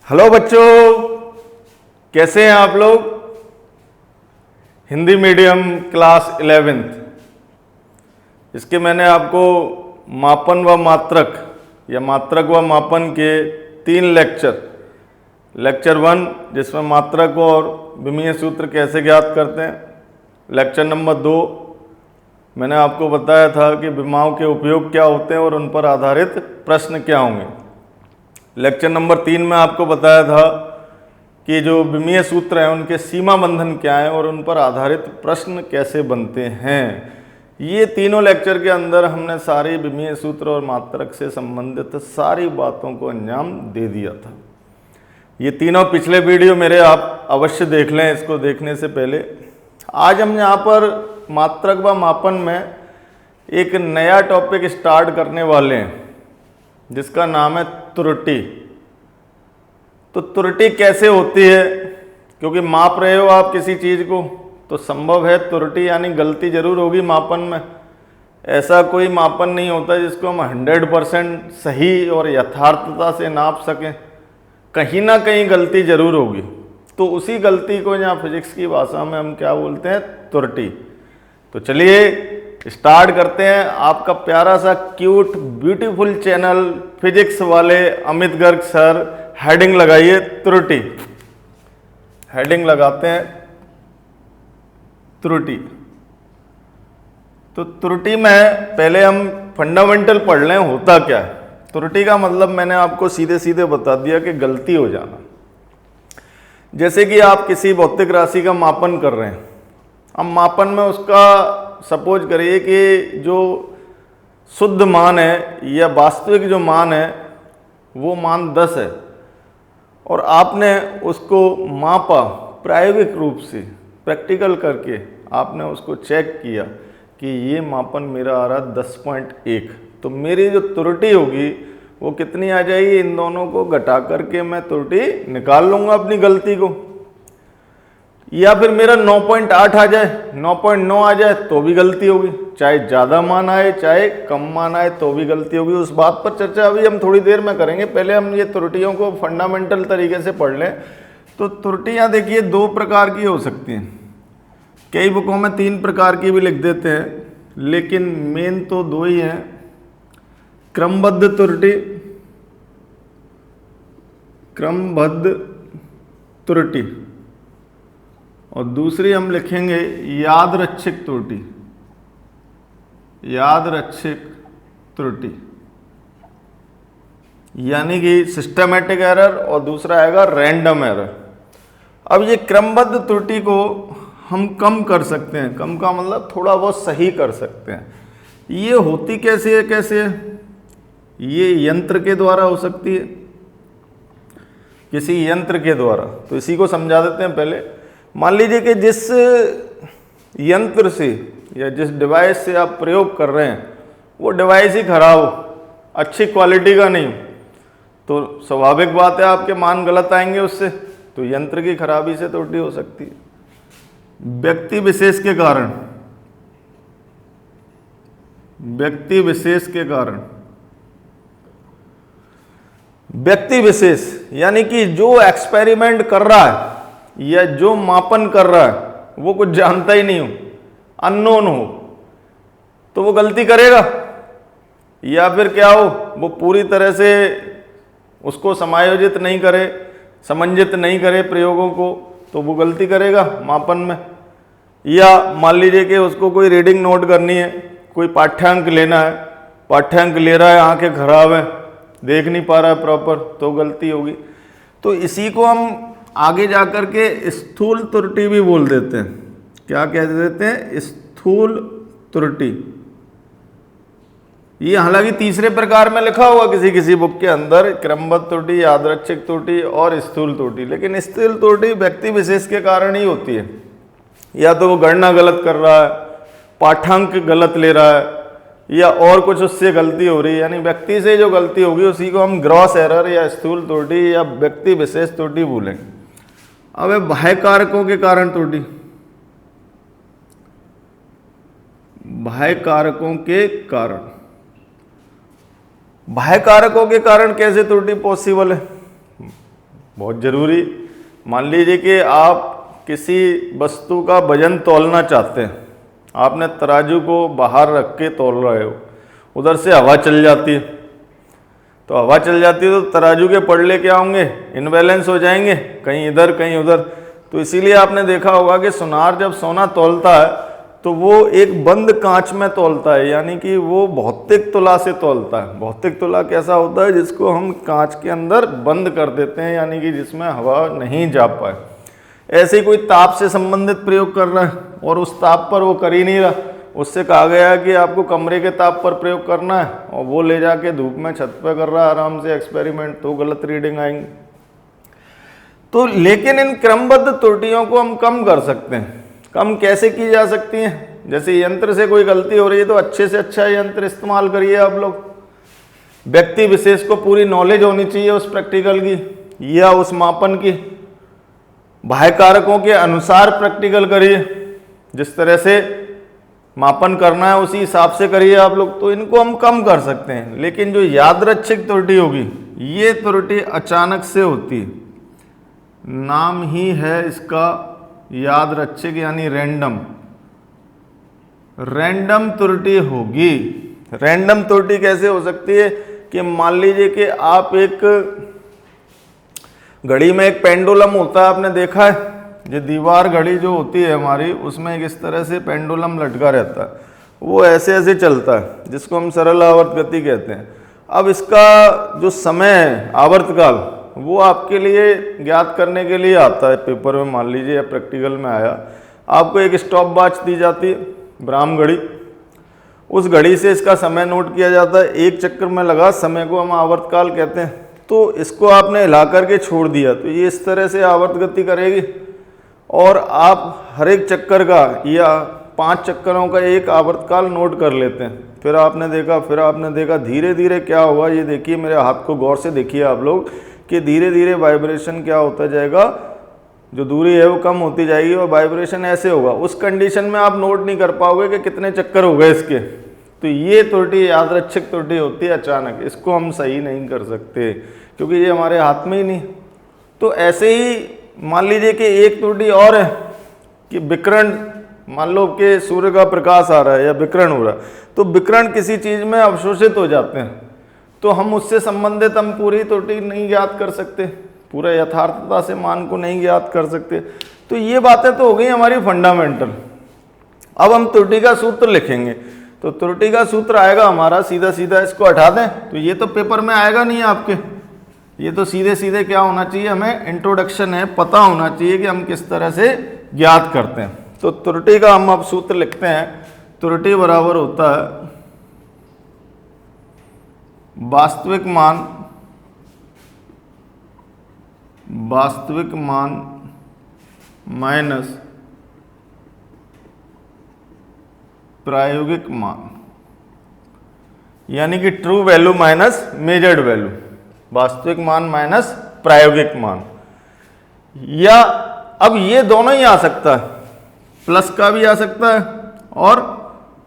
Hello बच्चों, कैसे हैं आप लोग। हिंदी मीडियम क्लास 11th, इसके मैंने आपको मापन व मात्रक या मात्रक व मापन के 3 लेक्चर 1 जिसमें मात्रक और विमीय सूत्र कैसे ज्ञात करते हैं, लेक्चर नंबर 2 मैंने आपको बताया था कि विमाओं के उपयोग क्या होते हैं और उन पर आधारित प्रश्न क्या होंगे। लेक्चर नंबर 3 में आपको बताया था कि जो विमीय सूत्र हैं उनके सीमा बंधन क्या हैं और उन पर आधारित प्रश्न कैसे बनते हैं। ये तीनों लेक्चर के अंदर हमने सारे विमीय सूत्र और मात्रक से संबंधित सारी बातों को अंजाम दे दिया था। ये तीनों पिछले वीडियो मेरे आप अवश्य देख लें। इसको देखने से पहले आज हम यहाँ पर मात्रक व मापन में एक नया टॉपिक स्टार्ट करने वाले हैं जिसका नाम है त्रुटि। तो त्रुटि कैसे होती है, क्योंकि माप रहे हो आप किसी चीज़ को तो संभव है त्रुटि यानी गलती जरूर होगी मापन में। ऐसा कोई मापन नहीं होता जिसको हम 100% सही और यथार्थता से नाप सकें, कहीं ना कहीं गलती जरूर होगी। तो उसी गलती को यहाँ फिजिक्स की भाषा में हम क्या बोलते हैं, त्रुटि। तो चलिए स्टार्ट करते हैं। आपका प्यारा सा क्यूट ब्यूटीफुल चैनल फिजिक्स वाले अमित गर्ग सर, हेडिंग लगाइए त्रुटि। हेडिंग लगाते हैं त्रुटि। तो त्रुटि में पहले हम फंडामेंटल पढ़ लें होता क्या है। त्रुटि का मतलब मैंने आपको सीधे सीधे बता दिया कि गलती हो जाना। जैसे कि आप किसी भौतिक राशि का मापन कर रहे हैं। अब मापन में उसका सपोज करिए कि जो शुद्ध मान है या वास्तविक जो मान है वो मान 10 है और आपने उसको मापा प्रायोगिक रूप से, प्रैक्टिकल करके आपने उसको चेक किया कि ये मापन मेरा आ रहा 10.1। तो मेरी जो त्रुटि होगी वो कितनी आ जाएगी, इन दोनों को घटा करके मैं त्रुटि निकाल लूँगा अपनी गलती को। या फिर मेरा 9.8 आ जाए, 9.9 आ जाए तो भी गलती होगी। चाहे ज़्यादा मान आए चाहे कम मान आए तो भी गलती होगी। उस बात पर चर्चा अभी हम थोड़ी देर में करेंगे। पहले हम ये त्रुटियों को फंडामेंटल तरीके से पढ़ लें। तो त्रुटियाँ देखिए 2 प्रकार की हो सकती हैं। कई बुकों में 3 प्रकार की भी लिख देते हैं, लेकिन मेन तो 2 ही हैं। क्रमबद्ध त्रुटि, क्रमबद्ध त्रुटि, और दूसरी हम लिखेंगे यादृच्छिक त्रुटि, यादृच्छिक त्रुटि यानी कि सिस्टमेटिक एरर, और दूसरा आएगा रैंडम एरर। अब ये क्रमबद्ध त्रुटि को हम कम कर सकते हैं। कम का मतलब थोड़ा बहुत सही कर सकते हैं। ये होती कैसे है, ये यंत्र के द्वारा हो सकती है, किसी यंत्र के द्वारा। तो इसी को समझा देते हैं पहले। मान लीजिए कि जिस यंत्र से या जिस डिवाइस से आप प्रयोग कर रहे हैं वो डिवाइस ही खराब हो, अच्छी क्वालिटी का नहीं हो, तो स्वाभाविक बात है आपके मान गलत आएंगे उससे। तो यंत्र की खराबी से त्रुटि हो सकती है। व्यक्ति विशेष के कारण, व्यक्ति विशेष के कारण, व्यक्ति विशेष यानी कि जो एक्सपेरिमेंट कर रहा है या जो मापन कर रहा है वो कुछ जानता ही नहीं हो, अननोन हो, तो वो गलती करेगा। या फिर क्या हो, वो पूरी तरह से उसको समायोजित नहीं करे, समन्वित नहीं करे प्रयोगों को, तो वो गलती करेगा मापन में। या मान लीजिए कि उसको कोई रीडिंग नोट करनी है, कोई पाठ्यांक लेना है, पाठ्यांक ले रहा है, आंखें खराब है, देख नहीं पा रहा है प्रॉपर, तो गलती होगी। तो इसी को हम आगे जाकर के स्थूल त्रुटि भी बोल देते हैं। क्या कह देते हैं, स्थूल त्रुटि। ये हालांकि तीसरे प्रकार में लिखा होगा किसी किसी बुक के अंदर, क्रमबद्ध त्रुटि, यादृच्छिक त्रुटि और स्थूल त्रुटि। लेकिन स्थूल त्रुटि व्यक्ति विशेष के कारण ही होती है। या तो वो गणना गलत कर रहा है, पाठ्यांक गलत ले रहा है, या और कुछ उससे गलती हो रही है, यानी व्यक्ति से जो गलती होगी उसी को हम ग्रॉस एरर या स्थूल त्रुटि या व्यक्ति विशेष त्रुटि बोलेंगे। अब बाह्य कारकों के कारण त्रुटि, बाह्य कारकों के कारण, बाह्य कारकों के कारण कैसे त्रुटि पॉसिबल है। बहुत जरूरी। मान लीजिए कि आप किसी वस्तु का वजन तौलना चाहते हैं, आपने तराजू को बाहर रख के तौल रहे हो, उधर से हवा चल जाती है, तो हवा चल जाती है तो तराजू के पड़ले क्या होंगे, इनबैलेंस हो जाएंगे, कहीं इधर कहीं उधर। तो इसीलिए आपने देखा होगा कि सुनार जब सोना तौलता है तो वो एक बंद कांच में तौलता है, यानी कि वो भौतिक तुला से तौलता है। भौतिक तुला कैसा होता है, जिसको हम कांच के अंदर बंद कर देते हैं, यानी कि जिसमें हवा नहीं जा पाए। ऐसे ही कोई ताप से संबंधित प्रयोग कर रहा है और उस ताप पर वो कर ही नहीं रहा, उससे कहा गया है कि आपको कमरे के ताप पर प्रयोग करना है, और वो ले जाके धूप में छत पे कर रहा है आराम से एक्सपेरिमेंट, तो गलत रीडिंग आएंगे। तो लेकिन इन क्रमबद्ध त्रुटियों को हम कम कर सकते हैं। कम कैसे की जा सकती हैं? जैसे यंत्र से कोई गलती हो रही है तो अच्छे से अच्छा यंत्र इस्तेमाल करिए आप लोग। व्यक्ति विशेष को पूरी नॉलेज होनी चाहिए उस प्रैक्टिकल की या उस मापन की। बाह्य कारकों के अनुसार प्रैक्टिकल करिए, जिस तरह से मापन करना है उसी हिसाब से करिए आप लोग, तो इनको हम कम कर सकते हैं। लेकिन जो यादृच्छिक त्रुटि होगी, ये त्रुटि अचानक से होती है, नाम ही है इसका यादृच्छिक यानी रैंडम। रैंडम त्रुटि होगी। रैंडम त्रुटि कैसे हो सकती है कि मान लीजिए कि आप एक घड़ी में एक पेंडुलम होता है, आपने देखा है, ये दीवार घड़ी जो होती है हमारी, उसमें एक इस तरह से पेंडुलम लटका रहता है, वो ऐसे ऐसे चलता है, जिसको हम सरल आवर्त गति कहते हैं। अब इसका जो समय है, आवर्तकाल, वो आपके लिए ज्ञात करने के लिए आता है पेपर में, मान लीजिए या प्रैक्टिकल में आया, आपको एक स्टॉप वॉच दी जाती है, ब्राह्म घड़ी। उस घड़ी से इसका समय नोट किया जाता है, एक चक्कर में लगा समय को हम आवर्तकाल कहते हैं। तो इसको आपने हिला करके छोड़ दिया तो ये इस तरह से आवर्त गति करेगी, और आप हर एक चक्कर का या 5 चक्करों का एक आवर्तकाल नोट कर लेते हैं। फिर आपने देखा धीरे धीरे क्या होगा, ये देखिए मेरे हाथ को गौर से देखिए आप लोग, कि धीरे धीरे वाइब्रेशन क्या होता जाएगा, जो दूरी है वो कम होती जाएगी और वाइब्रेशन ऐसे होगा। उस कंडीशन में आप नोट नहीं कर पाओगे कि कितने चक्कर हो गए इसके। तो ये त्रुटि यादृच्छिक त्रुटि होती है अचानक, इसको हम सही नहीं कर सकते क्योंकि ये हमारे हाथ में ही नहीं। तो ऐसे ही मान लीजिए कि एक त्रुटि और है कि विकिरण, मान लो कि सूर्य का प्रकाश आ रहा है या विकिरण हो रहा है, तो विकिरण किसी चीज में अवशोषित हो जाते हैं, तो हम उससे संबंधित हम पूरी त्रुटि नहीं ज्ञात कर सकते, पूरा यथार्थता से मान को नहीं ज्ञात कर सकते। तो ये बातें तो हो गई हमारी फंडामेंटल। अब हम त्रुटि का सूत्र लिखेंगे, तो त्रुटि का सूत्र आएगा हमारा सीधा सीधा, इसको हटा दें तो ये तो पेपर में आएगा नहीं आपके, ये तो सीधे सीधे क्या होना चाहिए, हमें इंट्रोडक्शन है, पता होना चाहिए कि हम किस तरह से ज्ञात करते हैं। तो त्रुटि का हम अब सूत्र लिखते हैं, त्रुटि बराबर होता है वास्तविक मान माइनस प्रायोगिक मान, यानी कि true value minus measured value, वास्तविक मान माइनस प्रायोगिक मान। या अब ये दोनों ही आ सकता है, प्लस का भी आ सकता है और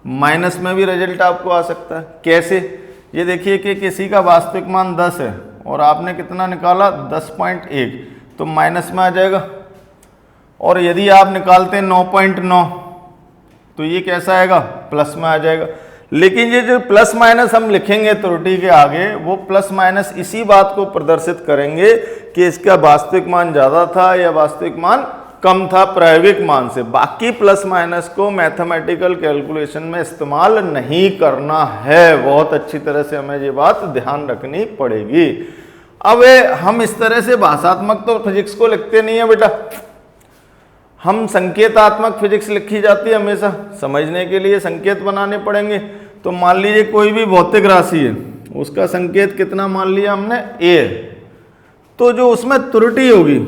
माइनस में भी रिजल्ट आपको आ सकता है। कैसे? ये देखिए कि किसी का वास्तविक मान 10 है और आपने कितना निकाला 10.1, तो माइनस में आ जाएगा। और यदि आप निकालते हैं 9.9 तो ये कैसा आएगा, प्लस में आ जाएगा। लेकिन ये जो प्लस माइनस हम लिखेंगे त्रुटि के आगे, वो प्लस माइनस इसी बात को प्रदर्शित करेंगे कि इसका वास्तविक मान ज्यादा था या वास्तविक मान कम था प्रायोगिक मान से। बाकी प्लस माइनस को मैथमेटिकल कैलकुलेशन में इस्तेमाल नहीं करना है, बहुत अच्छी तरह से हमें ये बात ध्यान रखनी पड़ेगी। अब हम इस तरह से भाषात्मक तो फिजिक्स को लिखते नहीं है बेटा, हम संकेतात्मक फिजिक्स लिखी जाती है हमेशा, समझने के लिए संकेत बनाने पड़ेंगे। तो मान लीजिए कोई भी भौतिक राशि है, उसका संकेत कितना मान लिया हमने, ए, तो जो उसमें त्रुटि होगी,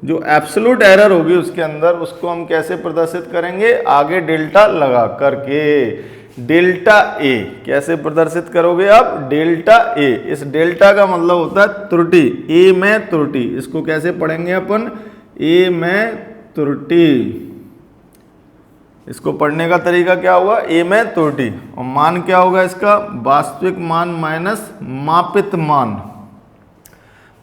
जो एब्सोल्यूट एरर होगी उसके अंदर, उसको हम कैसे प्रदर्शित करेंगे, आगे डेल्टा लगा करके। डेल्टा ए कैसे प्रदर्शित करोगे आप, डेल्टा ए। इस डेल्टा का मतलब होता है त्रुटि, ए में त्रुटि। इसको कैसे पढ़ेंगे अपन, ए में त्रुटि। इसको पढ़ने का तरीका क्या होगा, ए में त्रुटि, और मान क्या होगा इसका, वास्तविक मान माइनस मापित मान।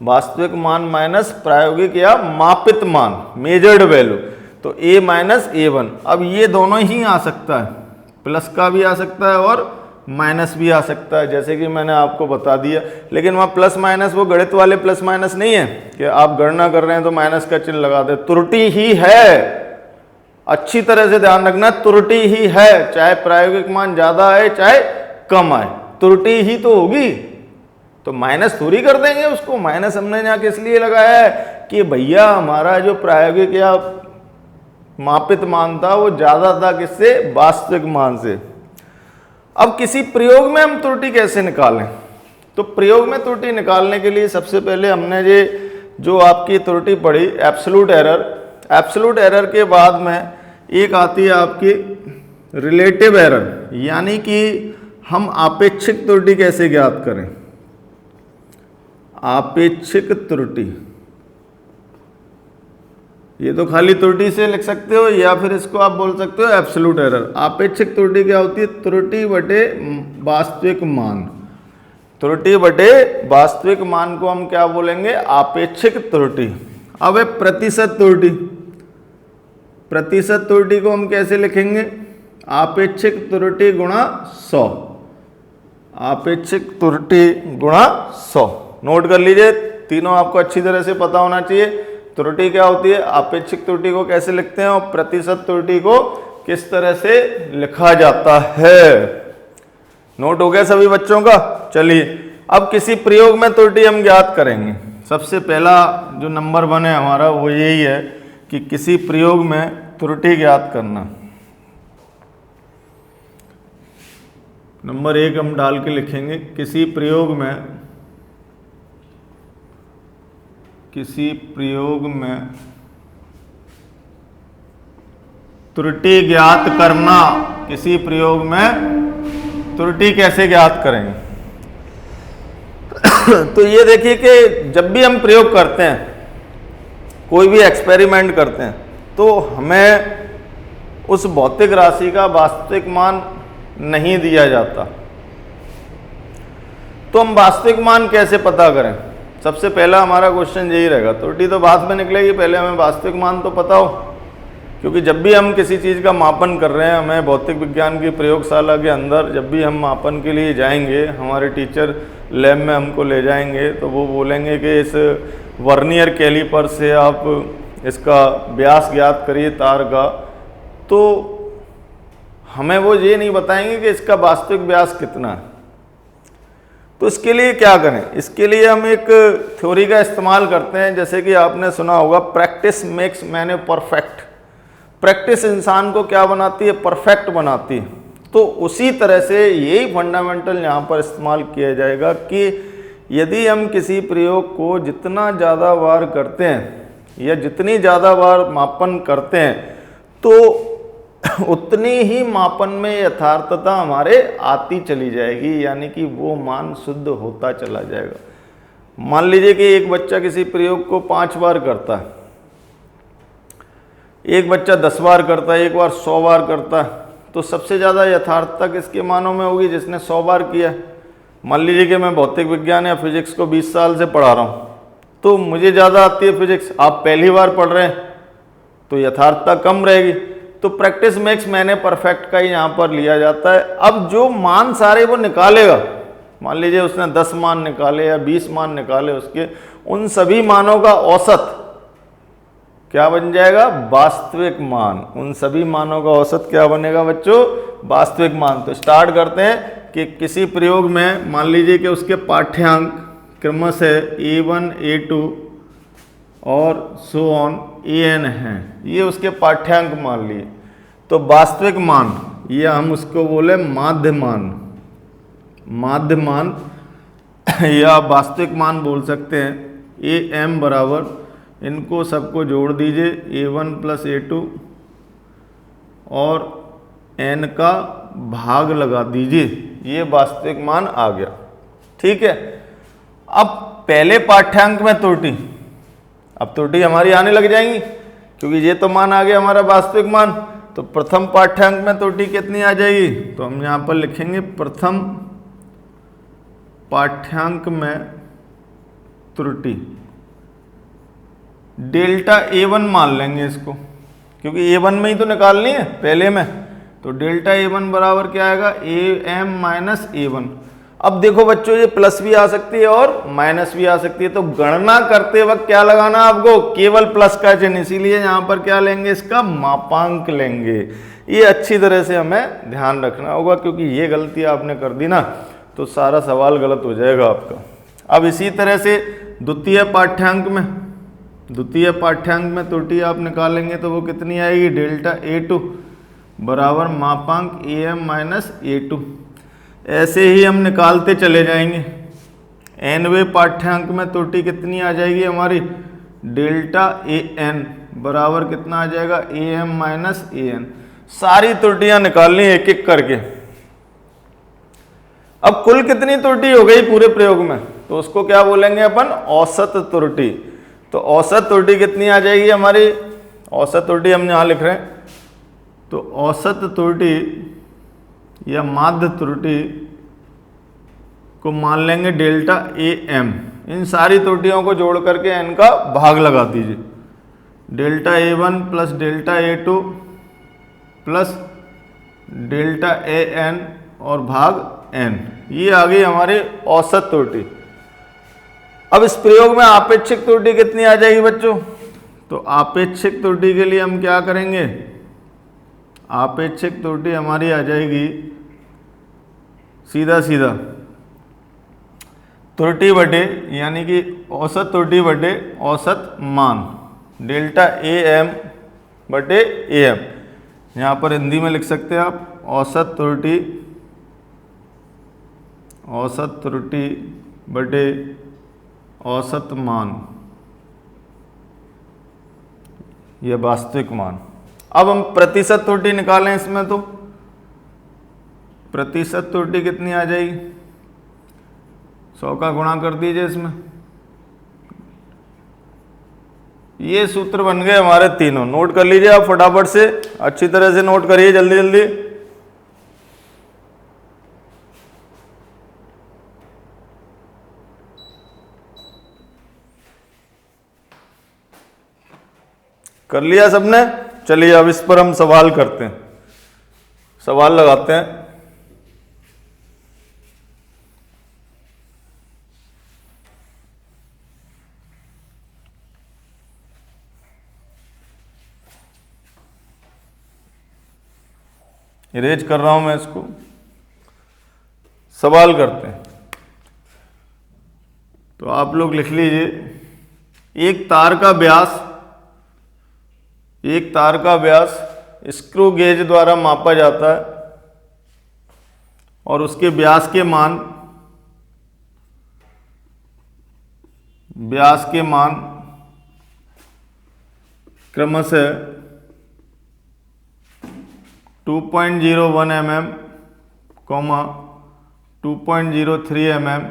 वास्तविक मान माइनस प्रायोगिक या मापित मान, मेजर्ड वैल्यू, तो a माइनस A1। अब ये दोनों ही आ सकता है, प्लस का भी आ सकता है और माइनस भी आ सकता है, जैसे कि मैंने आपको बता दिया। लेकिन वहाँ प्लस माइनस वो गणित वाले प्लस माइनस नहीं है कि आप गणना कर रहे हैं तो माइनस का चिन्ह लगा दे, त्रुटि ही है। अच्छी तरह से ध्यान रखना, त्रुटि ही है, चाहे प्रायोगिक मान ज्यादा आए चाहे कम आए, त्रुटि ही तो होगी। तो माइनस थोड़ी कर देंगे उसको, माइनस हमने यहाँ किस लिए लगाया है कि भैया हमारा जो प्रायोगिक या मापित मान था वो ज्यादा था किससे, वास्तविक मान से। अब किसी प्रयोग में हम त्रुटि कैसे निकालें, तो प्रयोग में त्रुटि निकालने के लिए सबसे पहले हमने ये जो आपकी त्रुटि पढ़ी एब्सोल्यूट एरर, एब्सोल्यूट एरर के बाद में एक आती है आपकी रिलेटिव एरर, यानी कि हम आपेक्षिक त्रुटि कैसे ज्ञात करें। आपेक्षिक त्रुटि, ये तो खाली त्रुटि से लिख सकते हो या फिर इसको आप बोल सकते हो एब्सोल्यूट एरर। आपेक्षिक त्रुटि क्या होती है, त्रुटि बटे वास्तविक मान, त्रुटि बटे वास्तविक मान को हम क्या बोलेंगे, आपेक्षिक त्रुटि। अब है प्रतिशत त्रुटि, प्रतिशत त्रुटि को हम कैसे लिखेंगे, आपेक्षिक त्रुटि गुणा 100, आपेक्षिक त्रुटि गुणा 100। नोट कर लीजिए, तीनों आपको अच्छी तरह से पता होना चाहिए। त्रुटि क्या होती है, आपेक्षिक त्रुटि को कैसे लिखते हैं और प्रतिशत त्रुटि को किस तरह से लिखा जाता है। नोट हो गया सभी बच्चों का। चलिए अब किसी प्रयोग में त्रुटि हम ज्ञात करेंगे। सबसे पहला जो नंबर 1 है हमारा वो यही है कि किसी प्रयोग में त्रुटि ज्ञात करना। नंबर 1 हम डाल के लिखेंगे, किसी प्रयोग में, किसी प्रयोग में त्रुटि ज्ञात करना। किसी प्रयोग में त्रुटि कैसे ज्ञात करेंगे तो ये देखिए कि जब भी हम प्रयोग करते हैं, कोई भी एक्सपेरिमेंट करते हैं, तो हमें उस भौतिक राशि का वास्तविक मान नहीं दिया जाता। तो हम वास्तविक मान कैसे पता करें, सबसे पहला हमारा क्वेश्चन यही रहेगा। त्रुटि तो बाद में निकलेगी, पहले हमें वास्तविक मान तो पता हो, क्योंकि जब भी हम किसी चीज़ का मापन कर रहे हैं, हमें भौतिक विज्ञान की प्रयोगशाला के अंदर जब भी हम मापन के लिए जाएंगे, हमारे टीचर लैब में हमको ले जाएंगे तो वो बोलेंगे कि इस वर्नियर कैलिपर से आप इसका व्यास ज्ञात करिए तार का, तो हमें वो ये नहीं बताएंगे कि इसका वास्तविक व्यास कितना है। तो इसके लिए क्या करें, इसके लिए हम एक थ्योरी का इस्तेमाल करते हैं, जैसे कि आपने सुना होगा practice makes man a perfect. Practice इंसान को क्या बनाती है, परफेक्ट बनाती है। तो उसी तरह से यही फंडामेंटल यहाँ पर इस्तेमाल किया जाएगा कि यदि हम किसी प्रयोग को जितना ज़्यादा बार करते हैं या जितनी ज़्यादा बार मापन करते हैं, तो उतनी ही मापन में यथार्थता हमारे आती चली जाएगी, यानी कि वो मान शुद्ध होता चला जाएगा। मान लीजिए कि एक बच्चा किसी प्रयोग को 5 बार करता है, एक बच्चा 10 बार करता है, एक बार 100 बार करता है, तो सबसे ज़्यादा यथार्थता किसके मानों में होगी, जिसने 100 बार किया है। मान लीजिए कि मैं भौतिक विज्ञान या फिजिक्स को 20 साल से पढ़ा रहा हूँ, तो मुझे ज़्यादा आती है फिजिक्स, आप पहली बार पढ़ रहे हैं तो यथार्थता कम रहेगी। तो प्रैक्टिस मेक्स मैन परफेक्ट का ही यहाँ पर लिया जाता है। अब जो मान सारे वो निकालेगा, मान लीजिए उसने 10 मान निकाले या 20 मान निकाले, उसके उन सभी मानों का औसत क्या बन जाएगा, वास्तविक मान। उन सभी मानों का औसत क्या बनेगा बच्चों, वास्तविक मान। तो स्टार्ट करते हैं कि किसी प्रयोग में मान लीजिए कि उसके पाठ्यांक क्रमशः A1 A2 और सो ऑन AN हैं, ये उसके पाठ्यांक मान लिए। तो वास्तविक मान, ये हम उसको बोले माध्य मान, माध्य मान या वास्तविक मान बोल सकते हैं। AM बराबर, इनको सबको जोड़ दीजिए, A1 प्लस A2 और N का भाग लगा दीजिए, ये वास्तविक मान आ गया। ठीक है, अब पहले पाठ्यांक में त्रुटि, अब त्रुटि हमारी आने लग जाएंगी क्योंकि ये तो मान आ गया हमारा वास्तविक मान। तो प्रथम पाठ्यांक में त्रुटि कितनी आ जाएगी, तो हम यहाँ पर लिखेंगे प्रथम पाठ्यांक में त्रुटि, डेल्टा A1 मान लेंगे इसको, क्योंकि A1 में ही तो निकालनी है पहले में। तो डेल्टा A1 बराबर क्या आएगा, AM माइनस A1। अब देखो बच्चों, ये प्लस भी आ सकती है और माइनस भी आ सकती है, तो गणना करते वक्त क्या लगाना आपको, केवल प्लस का चिन्ह। इसीलिए यहां पर क्या लेंगे, इसका मापांक लेंगे। ये अच्छी तरह से हमें ध्यान रखना होगा, क्योंकि ये गलती आपने कर दी ना तो सारा सवाल गलत हो जाएगा आपका। अब इसी तरह से द्वितीय पाठ्यांक में त्रुटि आप निकालेंगे तो वो कितनी आएगी, डेल्टा A2 बराबर मापांक AM माइनस A2। ऐसे ही हम निकालते चले जाएंगे। nवें पाठ्यांक में त्रुटि कितनी आ जाएगी हमारी, डेल्टा AN बराबर कितना आ जाएगा, AM माइनस AN। सारी त्रुटियां निकालनी एक एक करके। अब कुल कितनी त्रुटि हो गई पूरे प्रयोग में, तो उसको क्या बोलेंगे अपन, औसत त्रुटि। तो औसत त्रुटि कितनी आ जाएगी हमारी, औसत त्रुटि हम यहां लिख रहे हैं, तो औसत त्रुटि या माध्य त्रुटि को मान लेंगे डेल्टा AM। इन सारी त्रुटियों को जोड़ करके n का भाग लगा दीजिए, delta A1 plus delta A2 plus delta AN और भाग n। ये आ गई हमारी औसत त्रुटि। अब इस प्रयोग में आपेक्षिक त्रुटि कितनी आ जाएगी बच्चों, तो आपेक्षिक त्रुटि के लिए हम क्या करेंगे, आपेक्षिक त्रुटि हमारी आ जाएगी सीधा सीधा त्रुटि बटे, यानी कि औसत त्रुटि बटे औसत मान, डेल्टा AM बटे AM। यहाँ पर हिंदी में लिख सकते हैं आप, औसत त्रुटि बटे औसत मान या वास्तविक मान। अब हम प्रतिशत त्रुटि निकालें इसमें, तो प्रतिशत त्रुटि कितनी आ जाएगी, 100 का गुणा कर दीजिए इसमें। ये सूत्र बन गए हमारे तीनों, नोट कर लीजिए आप फटाफट से, अच्छी तरह से नोट करिए जल्दी जल्दी। कर लिया सबने, चलिए अब इस पर हम सवाल करते हैं, सवाल लगाते हैं। इरेज कर रहा हूं मैं इसको, सवाल करते हैं। तो आप लोग लिख लीजिए, एक तार का व्यास स्क्रू गेज द्वारा मापा जाता है और उसके व्यास के मान क्रमशः 2.01 mm, 2.03 mm,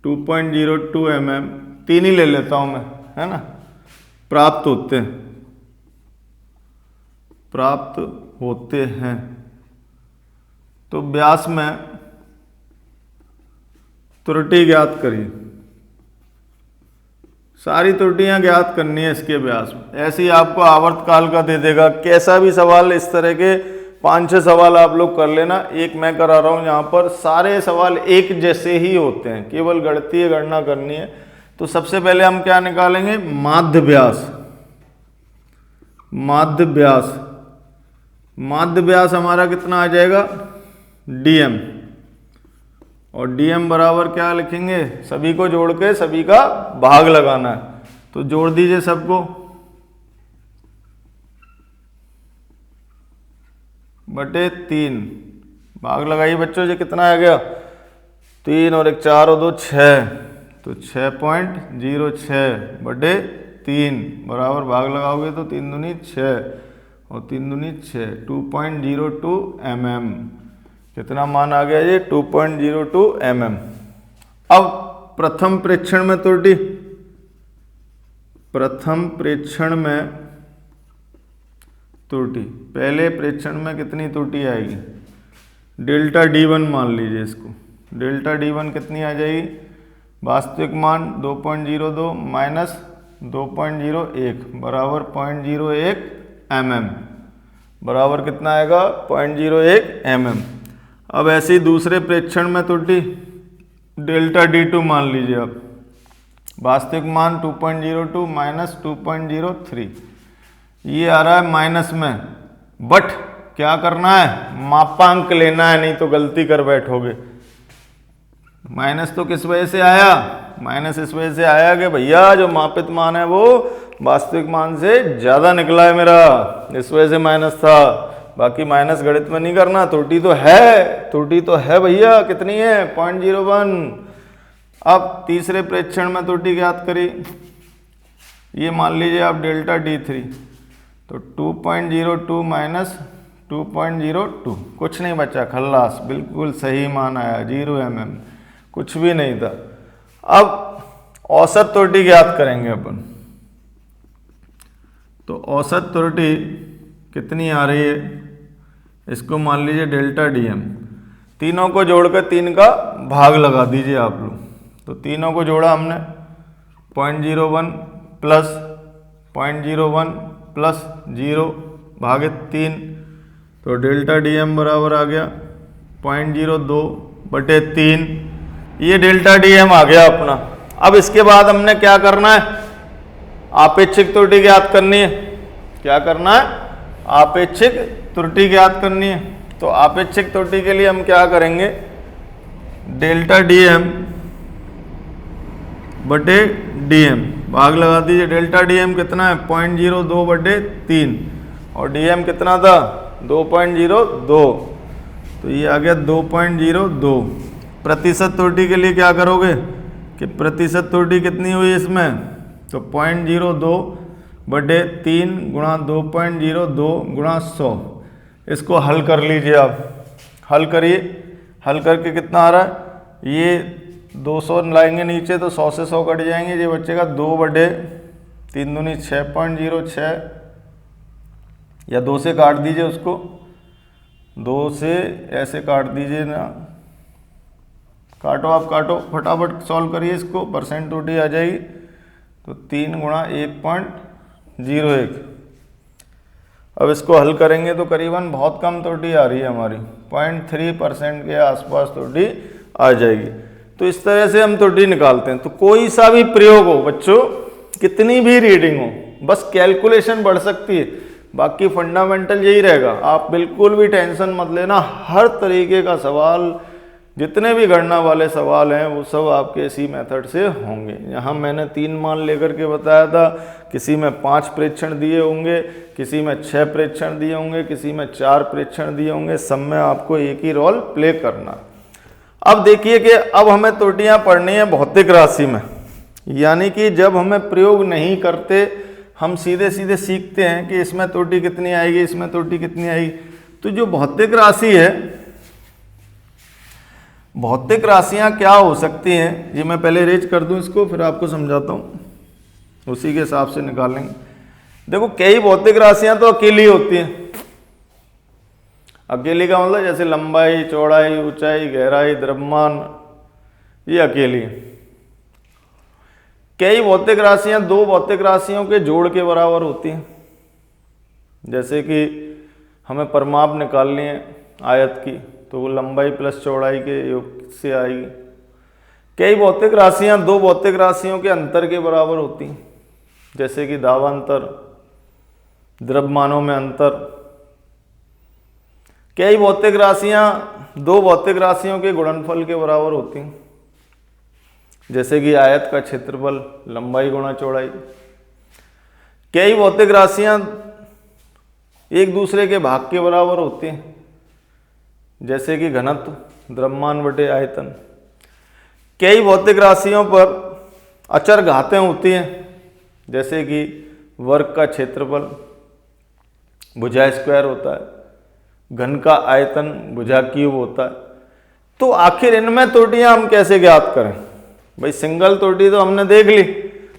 2.02 mm, तीन ही ले लेता हूं मैं, है ना, प्राप्त होते हैं। तो व्यास में त्रुटि ज्ञात करिए, सारी त्रुटियां ज्ञात करनी है इसके व्यास में। ऐसे ही आपको आवर्तकाल का दे देगा, कैसा भी सवाल, इस तरह के 5-6 सवाल आप लोग कर लेना। एक मैं करा रहा हूं, यहाँ पर सारे सवाल एक जैसे ही होते हैं, केवल गणितीय गणना करनी है। तो सबसे पहले हम क्या निकालेंगे, माध्य व्यास हमारा कितना आ जाएगा, DM, और DM बराबर क्या लिखेंगे, सभी को जोड़ के सभी का भाग लगाना है। तो जोड़ दीजिए सबको, बटे 3, भाग लगाइए बच्चों, ये कितना आ गया, 3 और 1 4 और 2 6, तो 6.06 बटे 3 बराबर भाग लगाओगे तो 3 दूनी 6 और 3 दूनी 6, 2.02 mm। कितना मान आ गया ये, 2.02 mm। अब प्रथम प्रेक्षण में त्रुटि, पहले प्रेक्षण में कितनी त्रुटि आएगी, डेल्टा D1 मान लीजिए इसको, डेल्टा D1 कितनी आ जाएगी, वास्तविक मान 2.02 माइनस 2.01 बराबर 0.01 mm, बराबर कितना आएगा 0.01 mm। अब ऐसे ही दूसरे प्रेक्षण में त्रुटि डेल्टा D2 मान लीजिए आप, वास्तविक मान 2.02 माइनस 2.03, ये आ रहा है माइनस में, बट क्या करना है, मापांक लेना है, नहीं तो गलती कर बैठोगे। माइनस तो किस वजह से आया, माइनस इस वजह से आया कि भैया जो मापित मान है वो वास्तविक मान से ज़्यादा निकला है मेरा, इस वजह से माइनस था। बाकी माइनस गणित में नहीं करना, त्रुटि तो है, त्रुटि तो है भैया, कितनी है 0.01। अब तीसरे प्रेक्षण में त्रुटि ज्ञात करी, ये मान लीजिए आप डेल्टा D3, तो 2.02 माइनस 2.02, कुछ नहीं बचा, खल्लास, बिल्कुल सही मान आया, 0 mm, कुछ भी नहीं था। अब औसत त्रुटि ज्ञात करेंगे अपन, तो औसत त्रुटि कितनी आ रही है, इसको मान लीजिए डेल्टा DM, तीनों को जोड़कर 3 का भाग लगा दीजिए आप लोग, तो तीनों को जोड़ा हमने 0.01 प्लस 0.01 प्लस 0 भागे 3, तो डेल्टा DM बराबर आ गया 0.02 बटे 3, ये डेल्टा DM आ गया अपना। अब इसके बाद हमने क्या करना है, आपेक्षिक त्रुटि ज्ञात करनी है। क्या करना है, आपेक्षिक त्रुटि ज्ञात करनी है। तो आपेक्षिक त्रुटि के लिए हम क्या करेंगे, डेल्टा DM बटे DM भाग लगा दीजिए। डेल्टा DM कितना है 0.02 बटे 3 और DM कितना था 2.02, तो ये आ गया 2.02। प्रतिशत त्रुटि के लिए क्या करोगे कि प्रतिशत त्रुटि कितनी हुई इसमें, तो 0.02 बटे 3 गुणा 2.02 गुणा 100, इसको हल कर लीजिए आप, हल करिए, हल करके कितना आ रहा है, ये 200 लाएंगे नीचे तो 100 से 100 कट जाएंगे, ये बचेगा 2 बटे 3 दूनी 6.06, या 2 से काट दीजिए उसको, 2 से ऐसे काट दीजिए ना, काटो आप, काटो फटाफट सॉल्व करिए इसको, परसेंट त्रुटि आ जाएगी, तो 3 गुणा 1.01। अब इसको हल करेंगे तो करीबन बहुत कम त्रुटि आ रही है हमारी, 0.3% के आसपास त्रुटि आ जाएगी। तो इस तरह से हम त्रुटि निकालते हैं। तो कोई सा भी प्रयोग हो बच्चों, कितनी भी रीडिंग हो, बस कैलकुलेशन बढ़ सकती है, बाकी फंडामेंटल यही रहेगा। आप बिल्कुल भी टेंशन मत लेना, हर तरीके का सवाल, जितने भी गणना वाले सवाल हैं वो सब आपके इसी मेथड से होंगे। यहाँ मैंने 3 मान लेकर के बताया था, किसी में 5 प्रेक्षण दिए होंगे, किसी में 6 प्रेक्षण दिए होंगे, किसी में 4 प्रेक्षण दिए होंगे, सब में आपको एक ही रोल प्ले करना। अब देखिए कि अब हमें त्रुटियां पढ़नी है भौतिक राशि में, यानी कि जब हमें प्रयोग नहीं करते हम सीधे सीधे सीखते हैं कि इसमें त्रुटि कितनी आएगी, इसमें त्रुटि कितनी आएगी। तो जो भौतिक राशि है, भौतिक राशियां क्या हो सकती हैं, ये मैं पहले रेज कर दूं इसको, फिर आपको समझाता हूं, उसी के हिसाब से निकालेंगे। देखो कई भौतिक राशियां तो अकेली होती हैं। अकेली का मतलब जैसे लंबाई, चौड़ाई, ऊंचाई, गहराई, द्रव्यमान, ये अकेली। कई भौतिक राशियां 2 भौतिक राशियों के जोड़ के बराबर होती हैं, जैसे कि हमें परिमाप निकालनी है आयत की, तो वो लंबाई प्लस चौड़ाई के योग से आएगी। कई भौतिक राशियां 2 भौतिक राशियों के अंतर के बराबर होती हैं, जैसे कि दावांतर, द्रव्यमानों में अंतर। कई भौतिक राशियां 2 भौतिक राशियों के गुणनफल के बराबर होती हैं, जैसे कि आयत का क्षेत्रफल लंबाई गुणा चौड़ाई। कई भौतिक राशियां एक दूसरे के भाग के बराबर होती हैं, जैसे कि घनत्व, द्रव्यमान बटे आयतन। कई भौतिक राशियों पर अचर घातें होती हैं, जैसे कि वर्ग का क्षेत्रफल भुजा स्क्वायर होता है, घन का आयतन भुजा क्यूब होता है। तो आखिर इनमें त्रुटियां हम कैसे ज्ञात करें? भाई सिंगल त्रुटि तो हमने देख ली,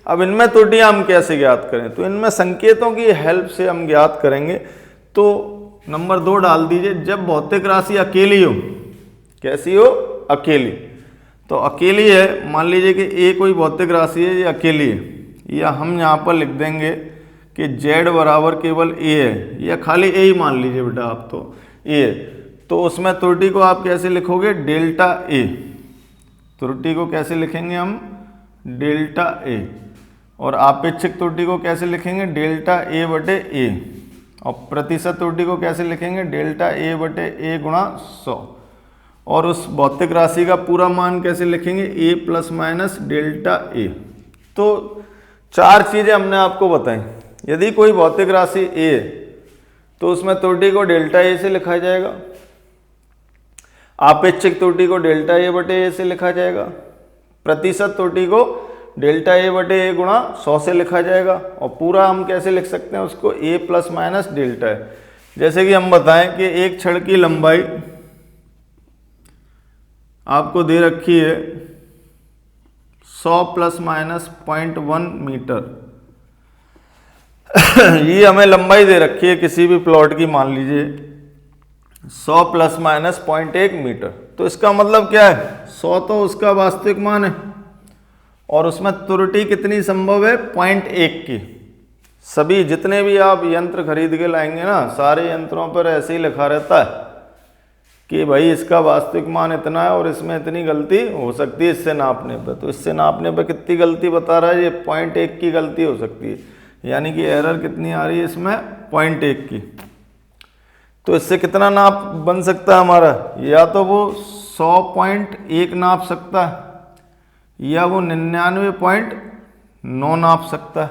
अब इनमें त्रुटियां हम कैसे ज्ञात करें? तो इनमें संकेतों की हेल्प से हम ज्ञात करेंगे। तो नंबर 2 डाल दीजिए, जब भौतिक राशि अकेली हो, कैसी हो? अकेली, तो अकेली है, मान लीजिए कि ए कोई भौतिक राशि है, ये अकेली है, या हम यहाँ पर लिख देंगे कि z बराबर केवल a है, या खाली a ही मान लीजिए बेटा आप, तो a है, तो उसमें त्रुटि को आप कैसे लिखोगे, डेल्टा a। त्रुटि को कैसे लिखेंगे हम, डेल्टा a। और आपेक्षिक त्रुटि को कैसे लिखेंगे, डेल्टा a बटे a। और प्रतिशत त्रुटि को कैसे लिखेंगे, डेल्टा a बटे a गुणा 100। और उस भौतिक राशि का पूरा मान कैसे लिखेंगे, a plus minus delta a। तो 4 चीज़ें हमने आपको बताई। यदि कोई भौतिक राशि a है तो उसमें त्रुटि को डेल्टा a से लिखा जाएगा, आपेक्षिक त्रुटि को डेल्टा a बटे a से लिखा जाएगा, प्रतिशत त्रुटि को डेल्टा a बटे a गुणा 100 से लिखा जाएगा, और पूरा हम कैसे लिख सकते हैं उसको, a प्लस माइनस डेल्टा है। जैसे कि हम बताएं कि एक छड़ की लंबाई आपको दे रखी है 100 प्लस माइनस 0.1 मीटर। ये हमें लंबाई दे रखी है किसी भी प्लॉट की, मान लीजिए 100 प्लस माइनस 0.1 मीटर। तो इसका मतलब क्या है, 100 तो उसका वास्तविक मान है, और उसमें त्रुटि कितनी संभव है, 0.1 की। सभी जितने भी आप यंत्र खरीद के लाएंगे ना, सारे यंत्रों पर ऐसे ही लिखा रहता है कि भाई इसका वास्तविक मान इतना है और इसमें इतनी गलती हो सकती है इससे नापने पर। तो इससे नापने पर कितनी गलती बता रहा है, ये 0.1 की गलती हो सकती है, यानी कि एरर कितनी आ रही है इसमें, 0.1 की। तो इससे कितना नाप बन सकता है हमारा, या तो वो 100.1 नाप सकता है, या वो 99.9 नाप सकता है।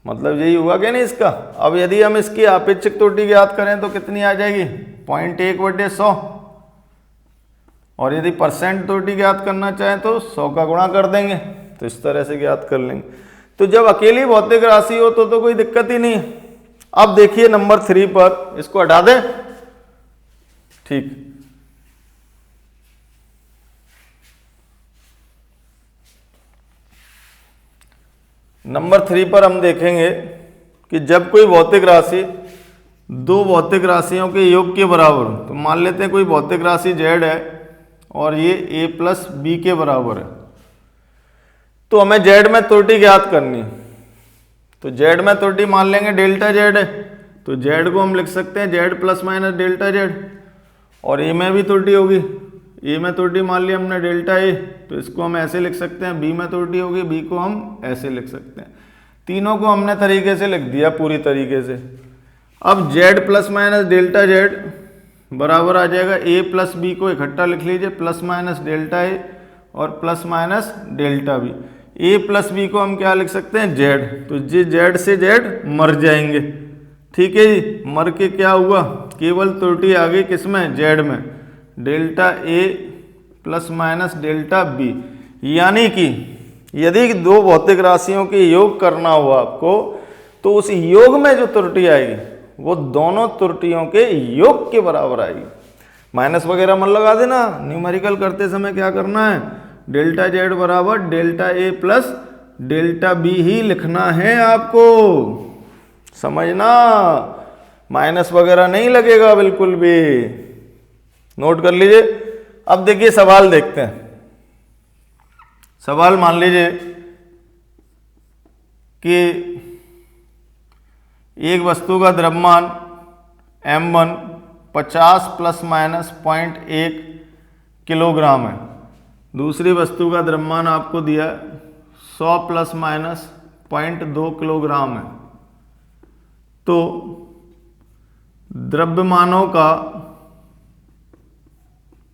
मतलब यही हुआ क्या नहीं इसका। अब यदि हम इसकी आपेक्षिक त्रुटि ज्ञात करें तो कितनी आ जाएगी, 0.1 बटे 100। और यदि परसेंट त्रुटि ज्ञात करना चाहें तो 100 का गुणा कर देंगे, तो इस तरह से ज्ञात कर लेंगे। तो जब अकेली भौतिक राशि हो तो कोई दिक्कत ही नहीं है। अब देखिए नंबर 3 पर, इसको हटा दें, ठीक। नंबर 3 पर हम देखेंगे कि जब कोई भौतिक राशि दो भौतिक राशियों के योग के बराबर हो, तो मान लेते हैं कोई भौतिक राशि z है और ये a प्लस बी के बराबर है, तो हमें z में त्रुटि ज्ञात करनी है। तो z में त्रुटि मान लेंगे डेल्टा z है, तो z को हम लिख सकते हैं z plus minus delta z। और a में भी त्रुटि होगी, a में त्रुटि मान ली हमने डेल्टा a, तो इसको हम ऐसे लिख सकते हैं। b में त्रुटि होगी, b को हम ऐसे लिख सकते हैं। तीनों को हमने तरीके से लिख दिया पूरी तरीके से। अब z plus minus delta z बराबर आ जाएगा a प्लस बी को इकट्ठा लिख लीजिए, प्लस माइनस डेल्टा a और plus minus delta b। a plus b को हम क्या लिख सकते हैं, z। तो ये z से z मर जाएंगे, ठीक है जी। मर के क्या हुआ, केवल त्रुटि आ गई किसमें, z में, delta a plus minus delta b। यानी कि यदि दो भौतिक राशियों के योग करना हो आपको, तो उस योग में जो त्रुटि आएगी वो दोनों त्रुटियों के योग के बराबर आएगी। माइनस वगैरह मत लगा देना, न्यूमेरिकल करते समय क्या करना है, डेल्टा z बराबर delta a plus delta b ही लिखना है आपको, समझना। माइनस वगैरह नहीं लगेगा बिल्कुल भी, नोट कर लीजिए। अब देखिए सवाल देखते हैं। सवाल मान लीजिए कि एक वस्तु का द्रव्यमान m1 50 प्लस माइनस 0.1 किलोग्राम है। दूसरी वस्तु का द्रव्यमान आपको दिया 100 प्लस माइनस 0.2 किलोग्राम है। तो द्रव्यमानों का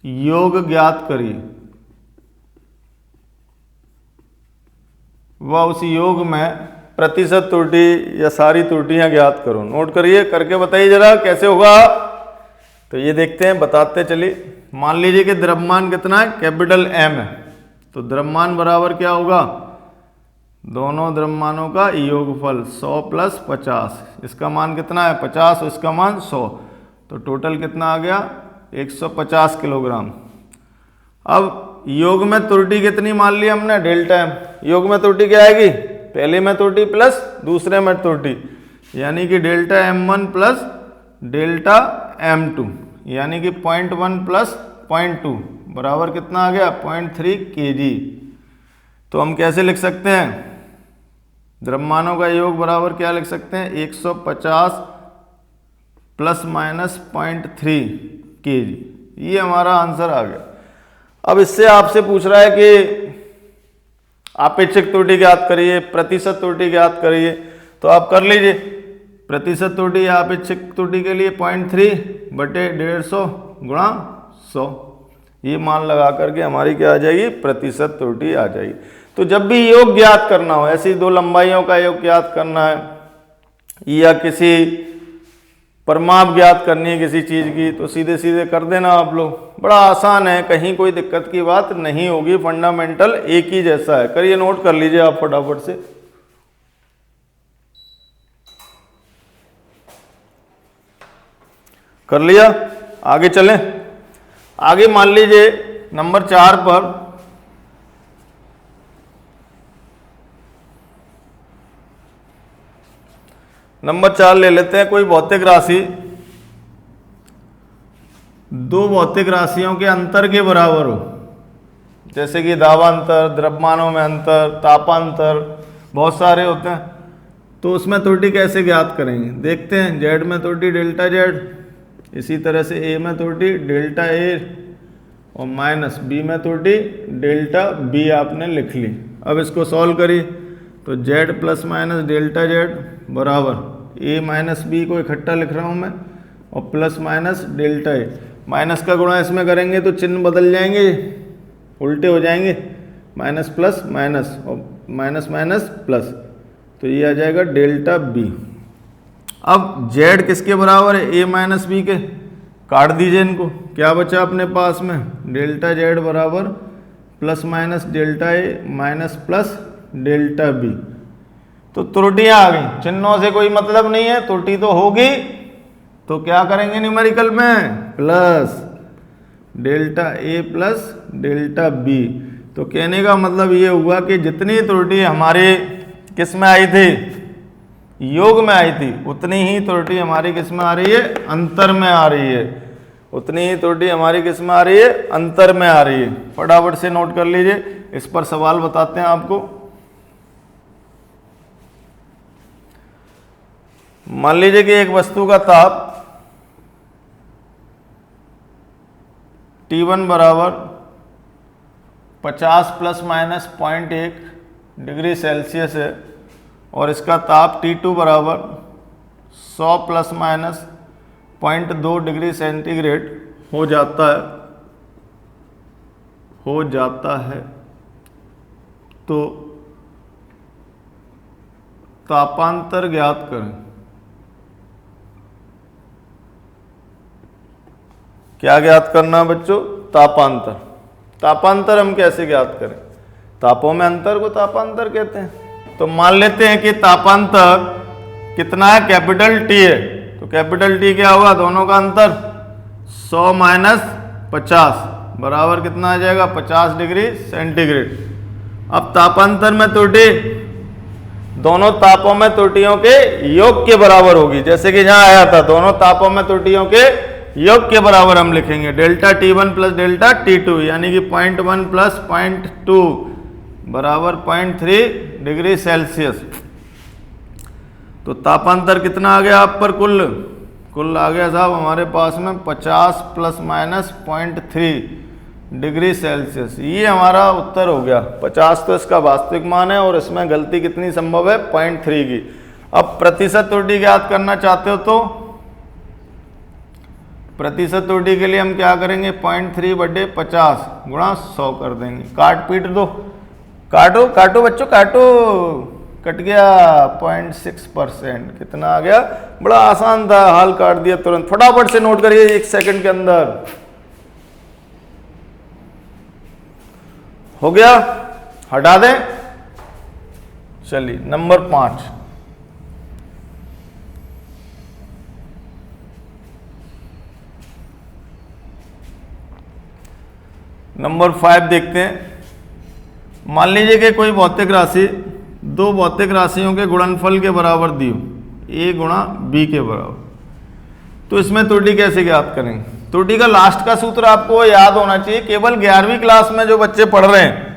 योग ज्ञात करिए, वह उस योग में प्रतिशत त्रुटि या सारी त्रुटियां ज्ञात करो। नोट करिए, करके बताइए जरा कैसे होगा। तो ये देखते हैं, बताते चलिए। मान लीजिए कि द्रव्यमान कितना है, कैपिटल M है, तो द्रव्यमान बराबर क्या होगा, दोनों द्रव्यमानों का योगफल 100 प्लस 50। इसका मान कितना है 50 और इसका मान 100, तो टोटल कितना आ गया 150 किलोग्राम। अब योग में त्रुटि कितनी मान ली हमने, डेल्टा M। योग में त्रुटि क्या आएगी, पहले में त्रुटि प्लस दूसरे में त्रुटि, यानी कि delta M1 plus delta M2, यानी कि 0.1 प्लस 0.2 बराबर कितना आ गया 0.3 kg। तो हम कैसे लिख सकते हैं, द्रव्यमानों का योग बराबर क्या लिख सकते हैं 150 प्लस माइनस 0.3 kg। ये हमारा आंसर आ गया। अब इससे आपसे पूछ रहा है कि आपेक्षिक त्रुटि ज्ञात करिए, प्रतिशत त्रुटि ज्ञात करिए, तो आप कर लीजिए। प्रतिशत त्रुटि या आपेक्षिक त्रुटि के लिए 0.3/150 गुणा 100, ये मान लगा करके हमारी क्या आ जाएगी, प्रतिशत त्रुटि आ जाएगी। तो जब भी योग ज्ञात करना हो, ऐसी दो लंबाइयों का योग ज्ञात करना है या किसी परिमाप ज्ञात करनी है किसी चीज़ की, तो सीधे सीधे कर देना आप लोग, बड़ा आसान है, कहीं कोई दिक्कत की बात नहीं होगी, फंडामेंटल एक ही जैसा है। करिए, नोट कर लीजिए आप फटाफट से। कर लिया, आगे चलें। आगे मान लीजिए नंबर 4 पर नंबर 4 ले लेते हैं। कोई भौतिक राशि दो भौतिक राशियों के अंतर के बराबर हो, जैसे कि दाबांतर, द्रव्यमानों में अंतर, तापांतर, बहुत सारे होते हैं। तो उसमें त्रुटि कैसे ज्ञात करेंगे, देखते हैं। जेड में त्रुटि डेल्टा जेड, इसी तरह से ए में त्रुटि डेल्टा ए, और माइनस बी में त्रुटि डेल्टा बी आपने लिख ली। अब इसको सॉल्व करिए, तो Z plus minus delta Z बराबर ए माइनस बी को इकट्ठा लिख रहा हूँ मैं, और plus minus delta A. Minus का गुणा इसमें करेंगे तो चिन्ह बदल जाएंगे, उल्टे हो जाएंगे, माइनस प्लस माइनस और माइनस माइनस प्लस, तो ये आ जाएगा डेल्टा बी। अब जेड किसके बराबर है, ए माइनस बी के, काट दीजिए इनको, क्या बचा अपने पास में, डेल्टा जेड बराबर plus minus delta A minus plus delta B. तो त्रुटियां आ गई, चिन्हों से कोई मतलब नहीं है, त्रुटि तो होगी, तो क्या करेंगे न्यूमेरिकल में, plus delta A plus delta B. तो कहने का मतलब ये हुआ कि जितनी त्रुटि हमारे किस में आई थी, योग में आई थी, उतनी ही त्रुटि हमारी किस में आ रही है, अंतर में आ रही है। उतनी ही त्रुटि हमारी किस में आ रही है, अंतर में आ रही है। फटाफट से नोट कर लीजिए, इस पर सवाल बताते हैं आपको। मान लीजिए कि एक वस्तु का ताप T1 बराबर 50 प्लस माइनस 0.1 डिग्री सेल्सियस है, और इसका ताप T2 बराबर 100 प्लस माइनस 0.2 डिग्री सेंटीग्रेड हो जाता है। तो तापांतर ज्ञात करें। क्या ज्ञात करना बच्चों, तापांतर। तापांतर हम कैसे ज्ञात करें, तापों में अंतर को तापांतर कहते हैं। तो मान लेते हैं कि तापांतर कितना है, कैपिटल टी है, तो कैपिटल टी क्या होगा, दोनों का अंतर 100 माइनस 50 बराबर कितना आ जाएगा, 50 डिग्री सेंटीग्रेड। अब तापांतर में त्रुटि दोनों तापों में त्रुटियों के योग के बराबर होगी, जैसे कि जहां आया था, दोनों तापों में त्रुटियों के योग के बराबर हम लिखेंगे, delta T1 plus delta T2, यानी कि 0.1 प्लस 0.2 बराबर 0.3 डिग्री सेल्सियस। तो तापांतर कितना आ गया आप पर, कुल आ गया साहब हमारे पास में 50 प्लस माइनस 0.3 डिग्री सेल्सियस। ये हमारा उत्तर हो गया। 50 तो इसका वास्तविक मान है, और इसमें गलती कितनी संभव है, 0.3 की। अब प्रतिशत त्रुटि ज्ञात करना चाहते हो तो प्रतिशत त्रुटि के लिए हम क्या करेंगे, 0.3/50 गुणा 100 कर देंगे। काट पीट दो, काटो बच्चों, काटो, कट गया 0.6%। कितना आ गया, बड़ा आसान था, हाल काट दिया तुरंत। फटाफट से नोट करिए 1 सेकंड के अंदर हो गया, हटा दें। चलिए नंबर 5, नंबर 5 देखते हैं। मान लीजिए कि कोई भौतिक राशि दो भौतिक राशियों के गुणनफल के बराबर दी हो, ए गुणा बी के बराबर। तो इसमें त्रुटि कैसे ज्ञात करेंगे, त्रुटि का लास्ट का सूत्र आपको याद होना चाहिए। केवल 11वीं क्लास में जो बच्चे पढ़ रहे हैं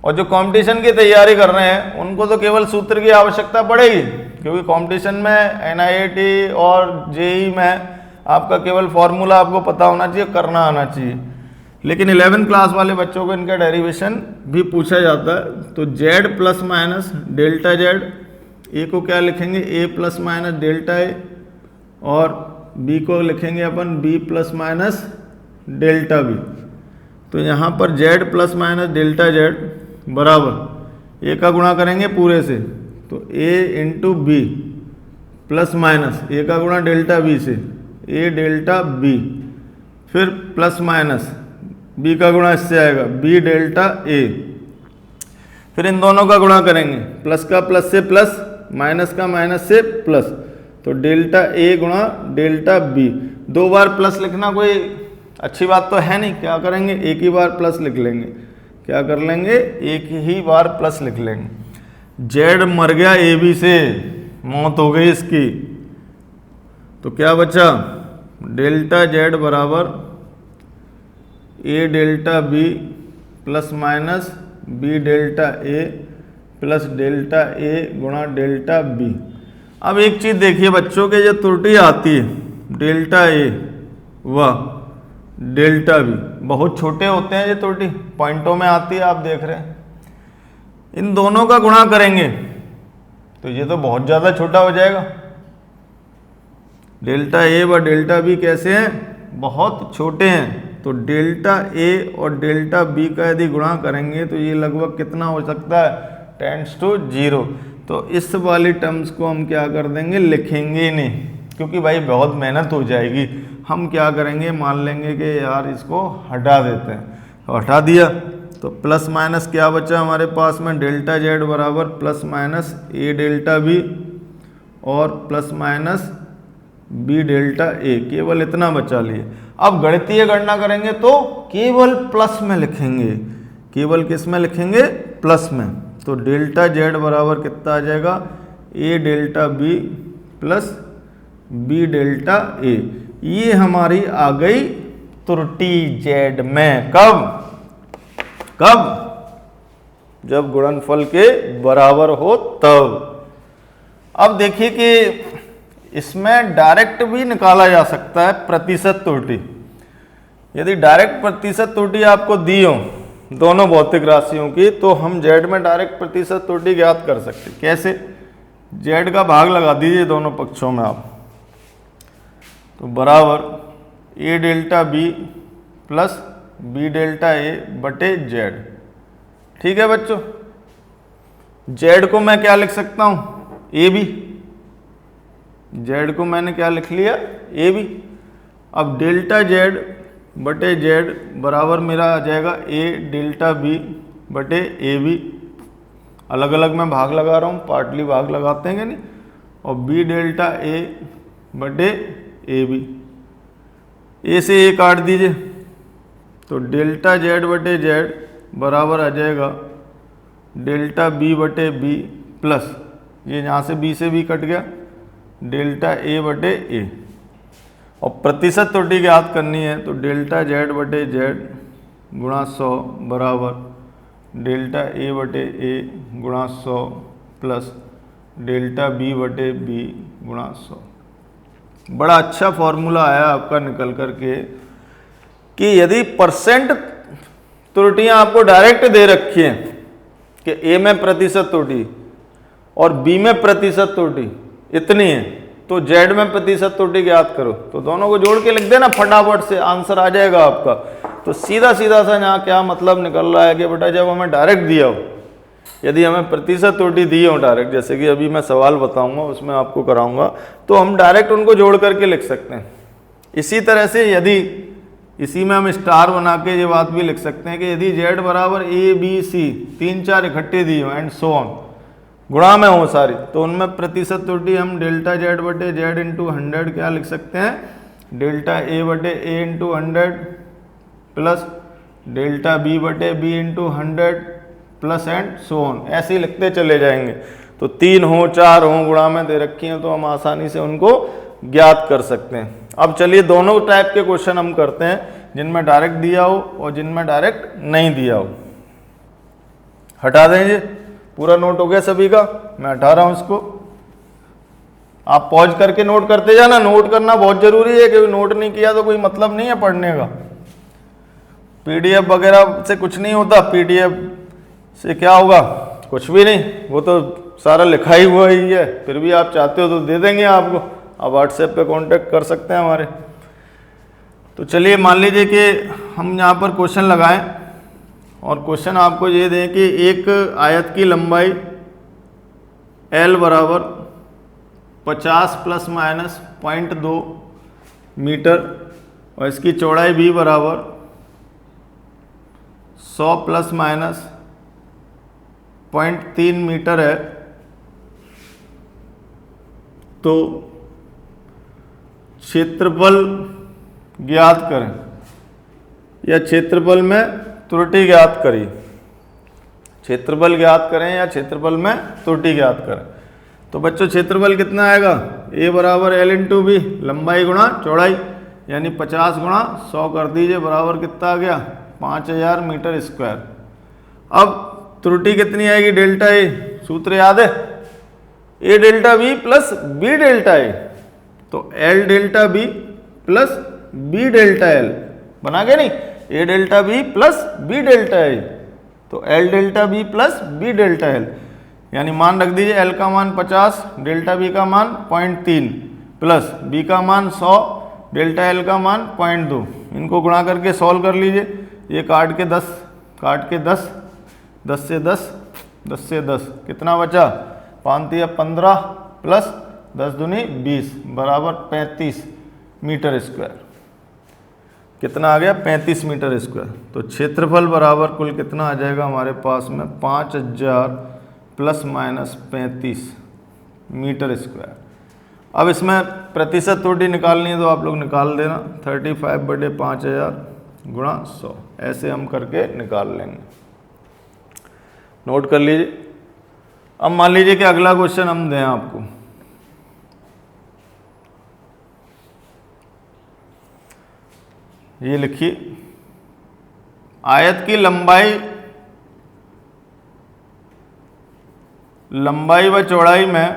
और जो कंपटीशन की तैयारी कर रहे हैं उनको तो केवल सूत्र की आवश्यकता पड़ेगी, क्योंकि कंपटीशन में NIT और JEE में आपका केवल फॉर्मूला आपको पता होना चाहिए, करना आना चाहिए। लेकिन 11th क्लास वाले बच्चों को इनका डेरिवेशन भी पूछा जाता है। तो z plus minus delta z, ए को क्या लिखेंगे a plus minus delta a, और b को लिखेंगे अपन b plus minus delta b। तो यहाँ पर z plus minus delta z बराबर a का गुणा करेंगे पूरे से, तो a into b plus minus a का गुणा डेल्टा b से a डेल्टा b, फिर प्लस माइनस b का गुणा इससे आएगा b डेल्टा a, फिर इन दोनों का गुणा करेंगे, प्लस का प्लस से प्लस, माइनस का माइनस से प्लस, तो डेल्टा a गुणा डेल्टा b। 2 बार प्लस लिखना कोई अच्छी बात तो है नहीं, क्या करेंगे एक ही बार प्लस लिख लेंगे, क्या कर लेंगे एक ही बार प्लस लिख लेंगे। z मर गया ab से, मौत हो गई इसकी, तो क्या बचा डेल्टा z बराबर a delta b plus minus b delta a plus delta a गुणा डेल्टा b। अब एक चीज़ देखिए बच्चों के, जो त्रुटि आती है डेल्टा a व डेल्टा b, बहुत छोटे होते हैं ये त्रुटि, पॉइंटों में आती है, आप देख रहे हैं। इन दोनों का गुणा करेंगे तो ये तो बहुत ज़्यादा छोटा हो जाएगा। डेल्टा a व डेल्टा b कैसे हैं, बहुत छोटे हैं। तो डेल्टा a और डेल्टा b का यदि गुणा करेंगे तो ये लगभग कितना हो सकता है, टेंड्स टू 0। तो इस वाली टर्म्स को हम क्या कर देंगे, लिखेंगे ही नहीं, क्योंकि भाई बहुत मेहनत हो जाएगी। हम क्या करेंगे, मान लेंगे कि यार इसको हटा देते हैं, तो हटा दिया तो प्लस माइनस क्या बचा हमारे पास में, डेल्टा z बराबर plus minus a delta b और plus minus b delta a, केवल इतना बचा लिए। अब गणितीय गणना करेंगे तो केवल प्लस में लिखेंगे, केवल किस में लिखेंगे, प्लस में। तो डेल्टा z बराबर कितना आ जाएगा, a delta b plus b delta a। ये हमारी आ गई त्रुटि z में। कब जब गुणनफल के बराबर हो तब। अब देखिए कि इसमें डायरेक्ट भी निकाला जा सकता है प्रतिशत त्रुटि। यदि डायरेक्ट प्रतिशत त्रुटि आपको दी हो दोनों भौतिक राशियों की, तो हम z में डायरेक्ट प्रतिशत त्रुटि ज्ञात कर सकते हैं। कैसे, z का भाग लगा दीजिए दोनों पक्षों में आप, तो बराबर a delta b plus b delta a बटे z। ठीक है बच्चों, z को मैं क्या लिख सकता हूँ, a b, z को मैंने क्या लिख लिया, a b। अब डेल्टा z बटे z बराबर मेरा आ जाएगा a डेल्टा b बटे a b। अलग अलग मैं भाग लगा रहा हूँ, पार्टली भाग लगाते हैं कि नहीं, और b डेल्टा a बटे a b। a से a काट दीजिए, तो डेल्टा z बटे z बराबर आ जाएगा डेल्टा b बटे b प्लस, ये यहाँ से b से b कट गया, डेल्टा a बटे a। और प्रतिशत त्रुटि ज्ञात करनी है तो डेल्टा z बटे z गुणा 100 बराबर डेल्टा a बटे a गुणा 100 प्लस डेल्टा b बटे b गुणा 100। बड़ा अच्छा फॉर्मूला आया आपका निकल करके कि यदि परसेंट त्रुटियां आपको डायरेक्ट दे रखी हैं कि a में प्रतिशत त्रुटि और b में प्रतिशत त्रुटि इतनी है, तो z में प्रतिशत त्रुटि ज्ञात करो, तो दोनों को जोड़ के लिख देना, फटाफट से आंसर आ जाएगा आपका। तो सीधा सीधा सा यहाँ क्या मतलब निकल रहा है कि बेटा जब हमें डायरेक्ट दिया हो, यदि हमें प्रतिशत त्रुटि दी हो डायरेक्ट, जैसे कि अभी मैं सवाल बताऊंगा उसमें आपको कराऊंगा, तो हम डायरेक्ट उनको जोड़ करके लिख सकते हैं। इसी तरह से यदि इसी में हम स्टार बना के ये बात भी लिख सकते हैं कि यदि z बराबर a b c 3-4 इकट्ठे दी हो एंड सो ऑन, गुणा में हो सारी, तो उनमें प्रतिशत त्रुटि हम डेल्टा z बटे z इंटू 100 क्या लिख सकते हैं, डेल्टा a बटे a into 100 plus delta b बटे b into 100 plus and so on, ऐसे ही लिखते चले जाएंगे। तो 3 हो 4 हो गुणा में दे रखी हैं तो हम आसानी से उनको ज्ञात कर सकते हैं। अब चलिए दोनों टाइप के क्वेश्चन हम करते हैं, जिनमें डायरेक्ट दिया हो और जिनमें डायरेक्ट नहीं दिया हो। हटा देंगे, पूरा नोट हो गया सभी का, मैं हटा रहा हूं इसको। आप पॉज करके नोट करते जाना, नोट करना बहुत जरूरी है, क्योंकि नोट नहीं किया तो कोई मतलब नहीं है पढ़ने का। पीडीएफ वगैरह से कुछ नहीं होता, पीडीएफ से क्या होगा, कुछ भी नहीं, वो तो सारा लिखा ही हुआ ही है। फिर भी आप चाहते हो तो दे देंगे आपको, आप व्हाट्सएप पे कांटेक्ट कर सकते हैं हमारे। तो चलिए मान लीजिए कि हम यहाँ पर क्वेश्चन लगाएं और क्वेश्चन आपको ये दें कि एक आयत की लंबाई L बराबर 50 ± 0.2 मीटर और इसकी चौड़ाई B बराबर 100 ± 0.3 मीटर है। तो क्षेत्रफल ज्ञात करें या क्षेत्रफल में त्रुटि ज्ञात करिए। क्षेत्रफल ज्ञात करें या क्षेत्रफल में त्रुटि ज्ञात करें। तो बच्चों क्षेत्रफल कितना आएगा, A बराबर L × B, लंबाई गुणा चौड़ाई, यानी 50 × 100 कर दीजिए, बराबर कितना आ गया, 5000 मीटर स्क्वायर। अब त्रुटि कितनी आएगी, डेल्टा A, सूत्र याद है, A delta B plus B delta A। तो L delta B plus B delta L बना गया नहीं, A delta B plus B delta A, तो L delta B plus B delta L, यानी मान रख दीजिए L का मान 50, डेल्टा B का मान 0.3 प्लस B का मान 100, डेल्टा L का मान 0.2। इनको गुणा करके सॉल्व कर लीजिए। ये काट के 10, काट के 10, 10 से 10, 10 से 10, कितना बचा, 5 × 15 प्लस 10 दूनी 20 बराबर 35 मीटर स्क्वायर। कितना आ गया, 35 मीटर स्क्वायर। तो क्षेत्रफल बराबर कुल कितना आ जाएगा हमारे पास में, 5000 ± 35 मीटर स्क्वायर। अब इसमें प्रतिशत त्रुटि निकालनी है तो आप लोग निकाल देना, 35/5000 गुणा 100, ऐसे हम करके निकाल लेंगे। नोट कर लीजिए। अब मान लीजिए कि अगला क्वेश्चन हम दें आपको, ये लिखिए, आयत की लंबाई व चौड़ाई में,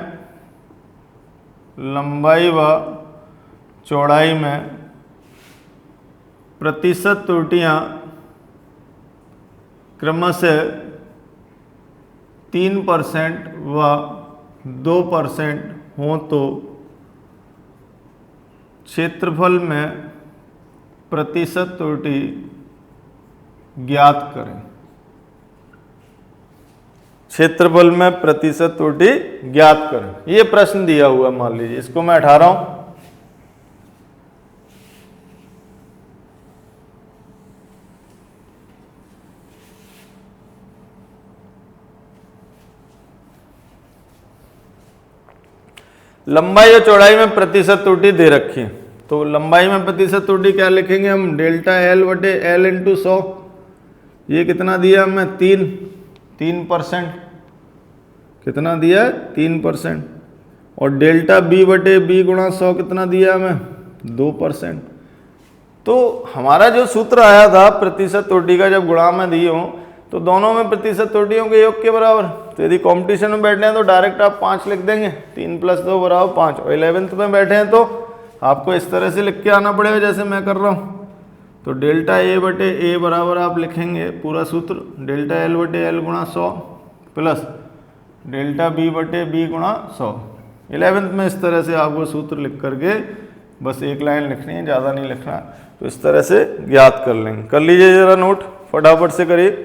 लंबाई व चौड़ाई में प्रतिशत त्रुटियां क्रमशः 3% व 2% हों तो क्षेत्रफल में प्रतिशत त्रुटि ज्ञात करें। क्षेत्रफल में प्रतिशत त्रुटि ज्ञात करें, ये प्रश्न दिया हुआ, मान लीजिए इसको मैं हटा रहा हूं। लंबाई और चौड़ाई में प्रतिशत त्रुटि दे रखी है, तो लंबाई में प्रतिशत त्रुटि क्या लिखेंगे हम, डेल्टा L बटे L × 100। ये कितना दिया हमें, 3%, कितना दिया है, 3%। और डेल्टा B बटे B गुणा 100 कितना दिया हमें, 2%। तो हमारा जो सूत्र आया था प्रतिशत त्रुटि का, जब गुणा में दिए हों तो दोनों में प्रतिशत त्रुटियों के योग के बराबर। तो यदि कंपटीशन में बैठे हैं तो डायरेक्ट आप 5 लिख देंगे, 3 + 2 बराबर 5। और 11th में बैठे हैं तो आपको इस तरह से लिख के आना पड़ेगा जैसे मैं कर रहा हूँ। तो डेल्टा A बटे A बराबर आप लिखेंगे पूरा सूत्र, डेल्टा L बटे L गुणा 100 प्लस डेल्टा B बटे B गुणा 100। 11th में इस तरह से आपको सूत्र लिख करके बस एक लाइन लिखनी है, ज़्यादा नहीं लिखना। तो इस तरह से याद कर लेंगे। कर लीजिए ज़रा नोट, फटाफट से करिए।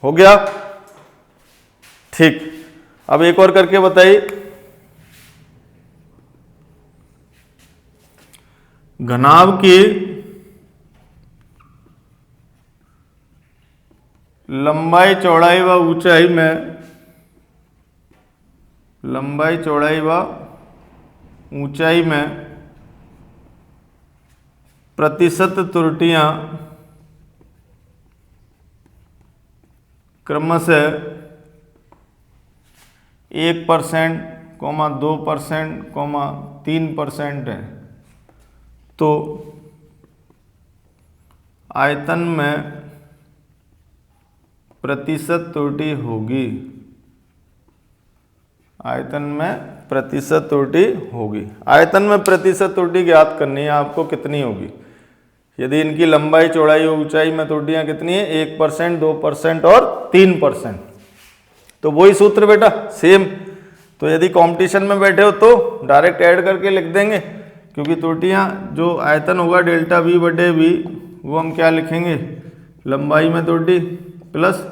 हो गया, ठीक। अब एक और करके बताइए, घनाभ की लंबाई चौड़ाई व ऊंचाई में, लंबाई चौड़ाई व ऊंचाई में प्रतिशत त्रुटियां क्रमशः 1%, 2%, 3% है, तो आयतन में प्रतिशत त्रुटि होगी। आयतन में प्रतिशत त्रुटि होगी। आयतन में प्रतिशत त्रुटि ज्ञात करनी है आपको, कितनी होगी? यदि इनकी लंबाई, चौड़ाई और ऊंचाई में त्रुटियां कितनी है? 1%, 2% और 3%। तो वही सूत्र बेटा सेम। तो यदि कंपटीशन में बैठे हो तो डायरेक्ट ऐड करके लिख देंगे, क्योंकि त्रुटियां जो आयतन होगा डेल्टा V बटे V, वो हम क्या लिखेंगे? लंबाई में त्रुटि प्लस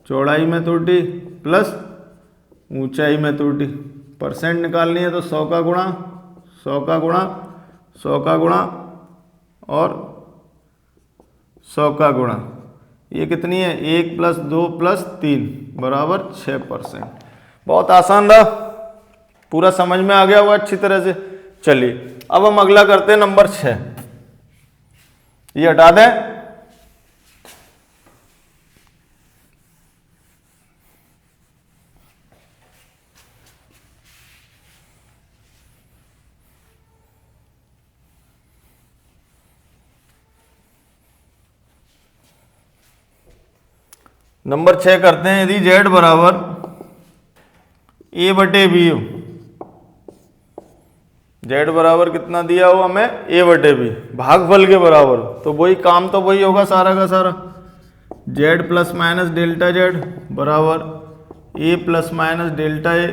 चौड़ाई में त्रुटि प्लस ऊंचाई में त्रुटि। परसेंट निकालनी है तो 100 का गुणा 100 का गुणा 100 का गुणा और 100 का गुणा। ये कितनी है? 1 + 2 + 3 बराबर 6%। बहुत आसान रहा, पूरा समझ में आ गया होगा अच्छी तरह से। चलिए अब हम अगला करते हैं, नंबर 6। ये हटा दें। नंबर 6 करते हैं। यदि z बराबर a बटे b हो, z बराबर कितना दिया हो हमें? a बटे b, भागफल के बराबर हो, तो वही काम तो वही होगा सारा का सारा। z plus minus delta z बराबर a plus minus delta a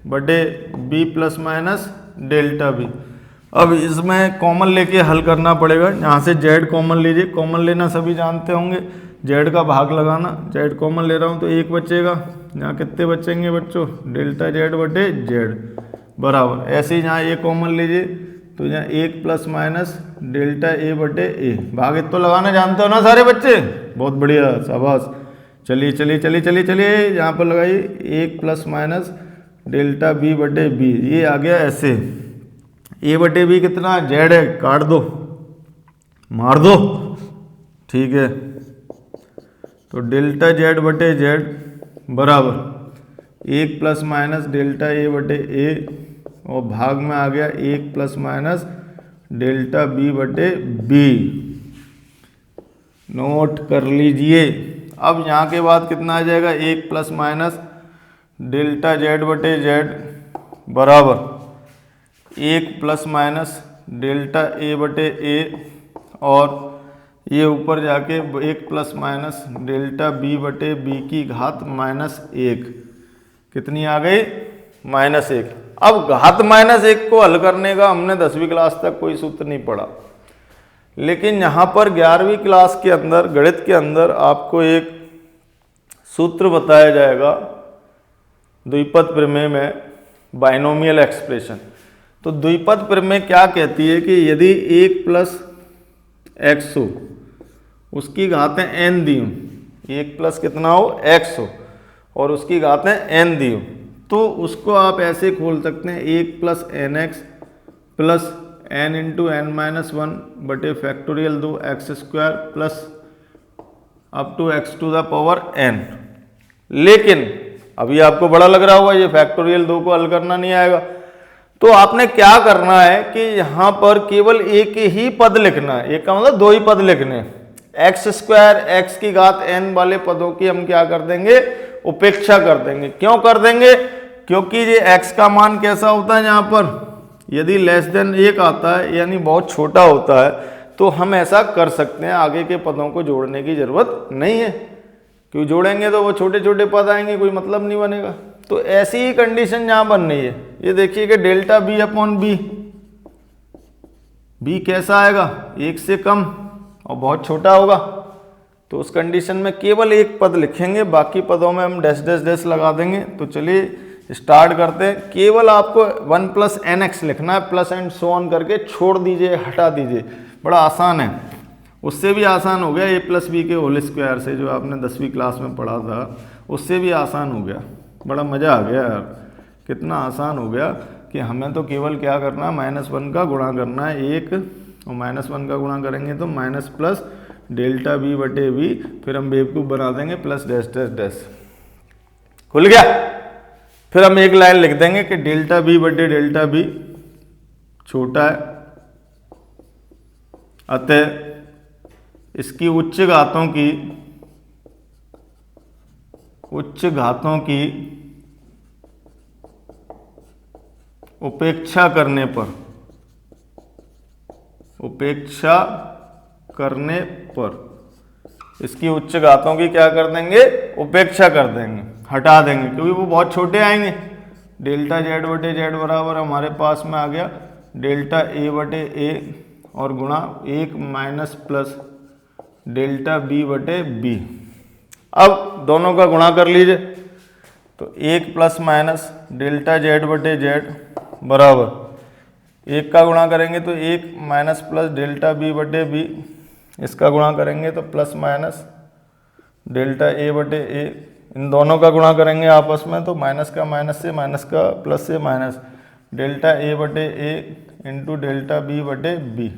बटे b plus minus delta b। अब इसमें कॉमन लेके हल करना पड़ेगा। यहाँ से z कॉमन लीजिए, कॉमन लेना सभी जानते होंगे, z का भाग लगाना। z कॉमन ले रहा हूँ तो 1 बचेगा। यहाँ कितने बचेंगे बच्चों? डेल्टा z बटे z बराबर। ऐसे ही यहाँ a कॉमन लीजिए तो यहाँ 1 प्लस माइनस डेल्टा a बटे a। भाग तो लगाना जानते हो ना सारे बच्चे? बहुत बढ़िया, शाबाश। चलिए चलिए चलिए चलिए चलिए, यहाँ पर लगाइए 1 प्लस माइनस डेल्टा b बटे b। ये आ गया ऐसे। a बटे b कितना? z है, काट दो, मार दो, ठीक है। तो डेल्टा z बटे z बराबर 1 प्लस माइनस डेल्टा a बटे a, और भाग में आ गया 1 प्लस माइनस डेल्टा b बटे b। नोट कर लीजिए। अब यहाँ के बाद कितना आ जाएगा? 1 प्लस माइनस डेल्टा z बटे z बराबर 1 प्लस माइनस डेल्टा a बटे a, और ये ऊपर जाके 1 प्लस माइनस डेल्टा b बटे b की घात -1। कितनी आ गई? -1। अब घात -1 को हल करने का हमने 10वीं क्लास तक कोई सूत्र नहीं पढ़ा, लेकिन यहाँ पर 11वीं क्लास के अंदर गणित के अंदर आपको एक सूत्र बताया जाएगा द्विपद प्रमेय में, बाइनोमियल एक्सप्रेशन। तो द्विपद प्रमेय क्या कहती है कि यदि 1 प्लस x हो, उसकी घातें n दी हो, 1 प्लस कितना हो? x हो, और उसकी घातें n दी हो, तो उसको आप ऐसे खोल सकते हैं 1 plus nx plus n into n minus 1 बटे factorial 2x² plus up to x to the power n। लेकिन अभी आपको बड़ा लग रहा होगा, ये फैक्टोरियल 2 को हल करना नहीं आएगा, तो आपने क्या करना है कि यहाँ पर केवल एक ही पद लिखना है। एक का मतलब 2 ही पद लिखने हैं। x² x की घात n वाले पदों की हम क्या कर देंगे? उपेक्षा कर देंगे। क्यों कर देंगे? क्योंकि ये x का मान कैसा होता है, यहाँ पर यदि लेस देन 1 आता है, यानी बहुत छोटा होता है, तो हम ऐसा कर सकते हैं, आगे के पदों को जोड़ने की जरूरत नहीं है। क्यों जोड़ेंगे तो वो छोटे छोटे पद आएंगे, कोई मतलब नहीं बनेगा। तो ऐसी ही कंडीशन यहाँ बन रही है। ये देखिए कि delta b upon b, b कैसा आएगा? 1 से कम और बहुत छोटा होगा। तो उस कंडीशन में केवल एक पद लिखेंगे, बाकी पदों में हम डैश डैश डैश लगा देंगे। तो चलिए स्टार्ट करते हैं। केवल आपको 1 प्लस nx लिखना है, प्लस एंड सो ऑन करके छोड़ दीजिए, हटा दीजिए। बड़ा आसान है। उससे भी आसान हो गया a प्लस बी के होल स्क्वायर से, जो आपने 10वीं क्लास में पढ़ा था, उससे भी आसान हो गया। बड़ा मज़ा आ गया यार, कितना आसान हो गया कि हमें तो केवल क्या करना है, -1 का गुणा करना है 1, और -1 का गुणा करेंगे तो माइनस प्लस डेल्टा बी बटे बी, फिर हम बेवकूफ़ बना देंगे प्लस डैश डैश डैश। खुल गया। फिर हम एक लाइन लिख देंगे कि डेल्टा बी बटे डेल्टा बी छोटा है, अतः इसकी उच्च घातों की उपेक्षा करने पर इसकी उच्च घातों की क्या कर देंगे, उपेक्षा कर देंगे, हटा देंगे, क्योंकि वो बहुत छोटे आएंगे। डेल्टा जेड बटे जेड बराबर हमारे पास में आ गया डेल्टा ए बटे ए और गुणा 1 माइनस प्लस डेल्टा बी बटे बी। अब दोनों का गुणा कर लीजिए, तो 1 प्लस माइनस डेल्टा जेड बटे जेड बराबर 1 का गुणा करेंगे तो 1 माइनस प्लस डेल्टा बी बटे बी, इसका गुणा करेंगे तो प्लस माइनस डेल्टा ए बटे ए, इन दोनों का गुणा करेंगे आपस में तो माइनस का माइनस से, माइनस का प्लस से माइनस, डेल्टा ए बटे ए इंटू डेल्टा बी बटे बी।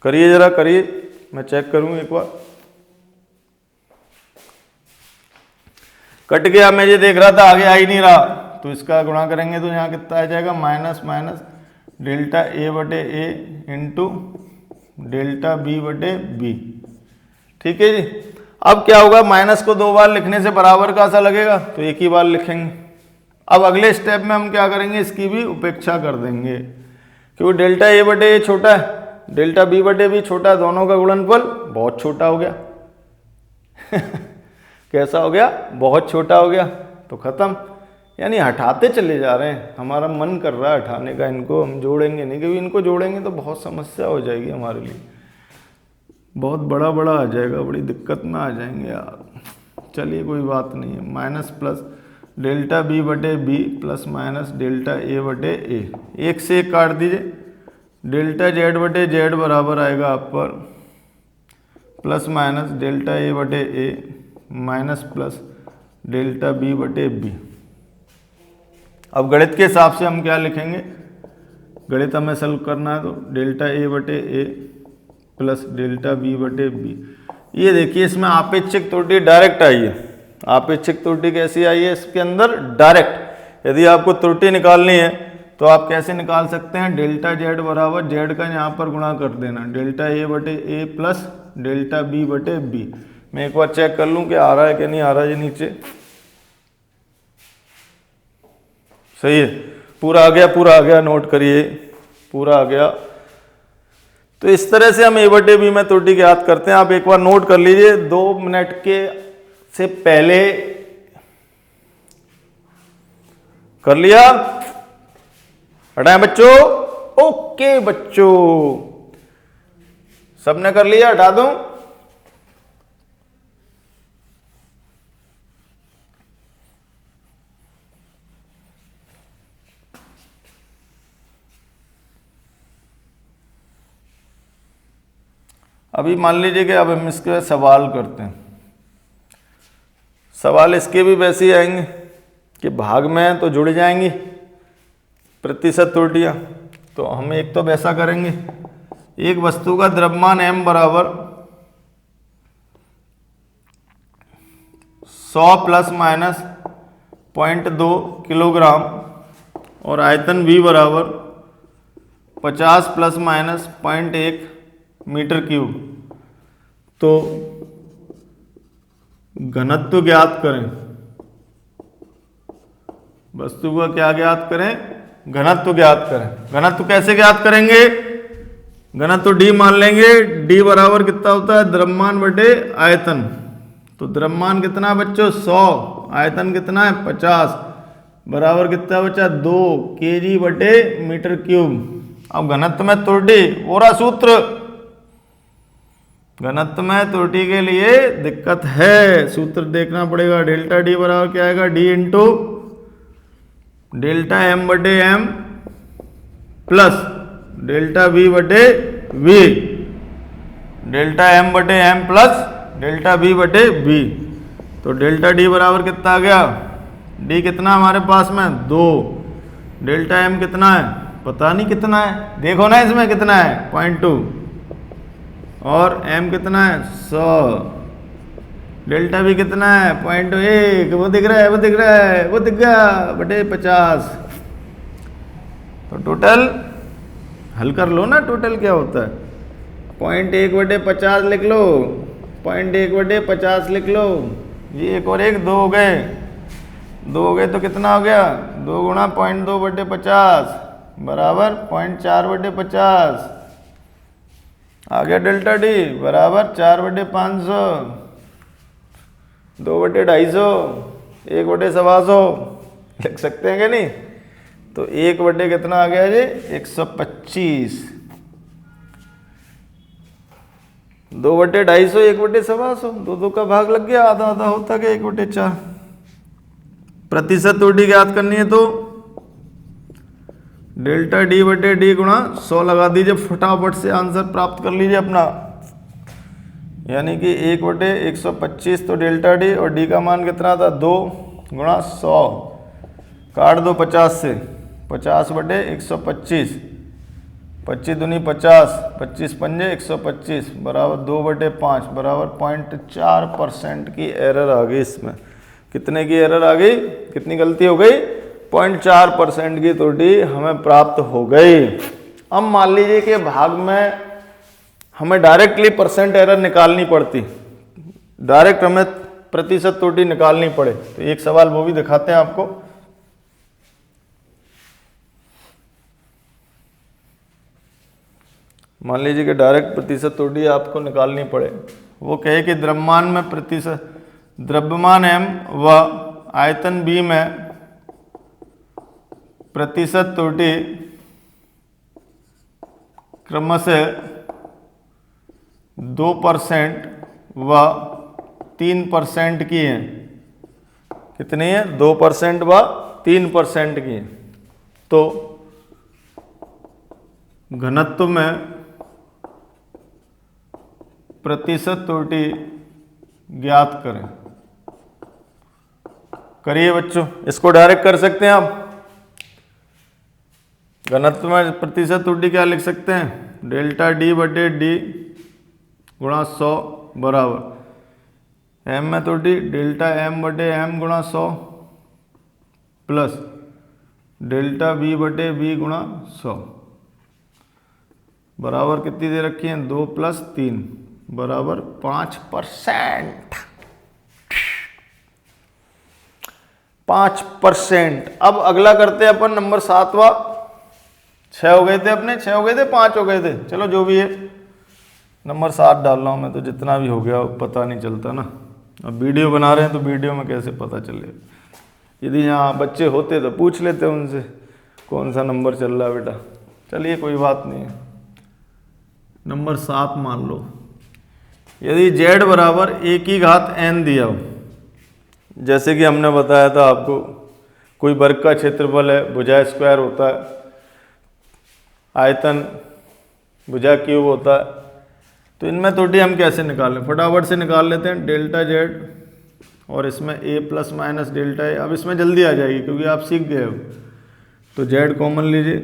करिए जरा, करिए, मैं चेक करूँ एक बार। कट गया, मैं ये देख रहा था आगे आ ही नहीं रहा, तो इसका गुणा करेंगे तो यहाँ कितना आ जाएगा, माइनस माइनस डेल्टा ए बटे ए इंटू डेल्टा बी बटे बी। ठीक है जी। अब क्या होगा, माइनस को 2 बार लिखने से बराबर का सा लगेगा, तो एक ही बार लिखेंगे। अब अगले स्टेप में हम क्या करेंगे, इसकी भी उपेक्षा कर देंगे, क्योंकि डेल्टा ए बटे ए छोटा है, डेल्टा बी बटे बी छोटा है, दोनों का गुणनफल बहुत छोटा हो गया। कैसा हो गया, बहुत छोटा हो गया, तो खत्म। यानी हटाते चले जा रहे हैं, हमारा मन कर रहा है हटाने का, इनको हम जोड़ेंगे नहीं, क्योंकि इनको जोड़ेंगे तो बहुत समस्या हो जाएगी हमारे लिए, बहुत बड़ा आ जाएगा, बड़ी दिक्कत में आ जाएंगे यार। चलिए कोई बात नहीं है, माइनस प्लस डेल्टा बी बटे B plus minus delta A बटे ए, 1 से 1 काट दीजिए, डेल्टा जेड बटे जेड बराबर आएगा आप पर प्लस माइनस डेल्टा ए बटे ए माइनस प्लस डेल्टा बी बटे बी। अब गणित के हिसाब से हम क्या लिखेंगे, गणित हमें सॉल्व करना है, तो डेल्टा ए बटे ए प्लस डेल्टा बी बटे बी। ये देखिए, इसमें आपेक्षिक त्रुटि डायरेक्ट आई है। आपेक्षिक त्रुटि कैसी आई है इसके अंदर, डायरेक्ट। यदि आपको त्रुटि निकालनी है तो आप कैसे निकाल सकते हैं, डेल्टा जेड बराबर जेड का यहाँ पर गुणा कर देना, डेल्टा ए बटे ए प्लस डेल्टा बी बटे बी। मैं एक बार चेक कर लूँ कि आ रहा है कि नहीं आ रहा है, ये नीचे सही है, पूरा आ गया, नोट करिए, पूरा आ गया। तो इस तरह से हम ए बटे बी में त्रुटि ज्ञात करते हैं। आप एक बार नोट कर लीजिए, 2 मिनट के से पहले कर लिया, हटाएं बच्चों, ओके बच्चों, सबने कर लिया, हटा दूं। अभी मान लीजिए कि अब हम इसके सवाल करते हैं। सवाल इसके भी वैसे ही आएंगे कि भाग में तो जुड़ जाएंगी प्रतिशत त्रुटियां, तो हम एक तो वैसा करेंगे, एक वस्तु का द्रव्यमान m बराबर 100 प्लस माइनस 0.2 किलोग्राम और आयतन v बराबर 50 प्लस माइनस 0.1 मीटर क्यूब, तो घनत्व ज्ञात करें। वस्तु का क्या ज्ञात करें, घनत्व ज्ञात करें। घनत्व कैसे ज्ञात करेंगे, घनत्व d मान लेंगे, d बराबर कितना होता है, द्रव्यमान बटे आयतन। तो द्रव्यमान कितना है बच्चों, 100, आयतन कितना है 50, बराबर कितना बचा 2 kg बटे मीटर क्यूब। अब घनत्व में त्रुटि, वो रहा सूत्र, घनत्व में त्रुटि के लिए दिक्कत है, सूत्र देखना पड़ेगा। डेल्टा डी बराबर क्या आएगा, डी इंटू डेल्टा एम बटे एम प्लस डेल्टा वी बटे वी, डेल्टा एम बटे एम प्लस डेल्टा वी बटे वी। तो डेल्टा डी बराबर कितना आ गया, डी कितना हमारे पास में 2, डेल्टा एम कितना है पता नहीं कितना है, देखो ना इसमें कितना है 0.2, और m कितना है 100, डेल्टा भी कितना है 0.1, वो दिख रहा है, वो दिख रहा है, वो दिख गया बटे 50। तो टोटल हल कर लो ना, टोटल क्या होता है 0.1 बटे 50 लिख लो, 0.1 बटे 50 लिख लो, ये एक और एक 2 हो गए, 2 हो गए तो कितना हो गया 2 गुणा 0.2 बटे 50 बराबर 0.4 बटे 50, आ गया डेल्टा डी बराबर 4 बटे 500, 2 बटे 250, 1 बटे 125 लिख सकते हैं क्या नहीं। तो 1 बटे कितना आ गया जी 125, 2 बटे 250, 1 बटे 125, 2 का भाग लग गया, आधा आधा होता गया 1 बटे 4। प्रतिशत त्रुटि ज्ञात करनी है तो डेल्टा डी बटे डी गुणा 100 लगा दीजिए, फटाफट से आंसर प्राप्त कर लीजिए अपना, यानी कि 1 बटे 125 तो डेल्टा डी और डी का मान कितना था 2 गुणा 100, काट दो 50 से, 50 बटे 125, 25 दूनी 50, 25 पंजे 125 बराबर 2 बटे 5 बराबर 0.4% की एरर आ गई इसमें। कितने की एरर आ गई, कितनी गलती हो गई 0.4% की त्रुटि हमें प्राप्त हो गई। अब मान लीजिए कि भाग में हमें डायरेक्टली परसेंट एरर निकालनी पड़ती, डायरेक्ट हमें प्रतिशत त्रुटि निकालनी पड़े, तो एक सवाल वो भी दिखाते हैं आपको। मान लीजिए कि डायरेक्ट प्रतिशत त्रुटि आपको निकालनी पड़े, वो कहे कि द्रव्यमान में प्रतिशत, द्रव्यमान m व आयतन b में प्रतिशत त्रुटि क्रमशः 2% व 3% की है। कितनी है 2% व 3% की है। तो घनत्व में प्रतिशत त्रुटि ज्ञात करें। करिए बच्चों, इसको डायरेक्ट कर सकते हैं आप। घनत्व में प्रतिशत त्रुटि क्या लिख सकते हैं, डेल्टा डी बटे डी गुणा 100 बराबर एम में त्रुटि डेल्टा एम बटे एम गुणा 100 प्लस डेल्टा बी बटे बी गुणा 100 बराबर कितनी दे रखी है 2 + 3 बराबर 5%। 5%। अब अगला करते हैं अपन नंबर 7वां। 6 हो गए थे अपने, 6 हो गए थे 5 हो गए थे, चलो जो भी है नंबर 7 डाल रहा हूँ मैं, तो जितना भी हो गया पता नहीं चलता ना। अब वीडियो बना रहे हैं तो वीडियो में कैसे पता चलेगा। यदि यहाँ बच्चे होते तो पूछ लेते उनसे कौन सा नंबर चल रहा है बेटा। चलिए कोई बात नहीं है, नंबर 7 मान लो। यदि z बराबर a⁴n दिया हो, जैसे कि हमने बताया था आपको, कोई वर्ग का क्षेत्रफल है, भुजा स्क्वायर होता है, आयतन भुजा क्यूब होता है, तो इनमें त्रुटि हम कैसे निकालें, फटाफट से निकाल लेते हैं। डेल्टा z और इसमें a + - डेल्टा a। अब इसमें जल्दी आ जाएगी क्योंकि आप सीख गए हो। तो z कॉमन लीजिए,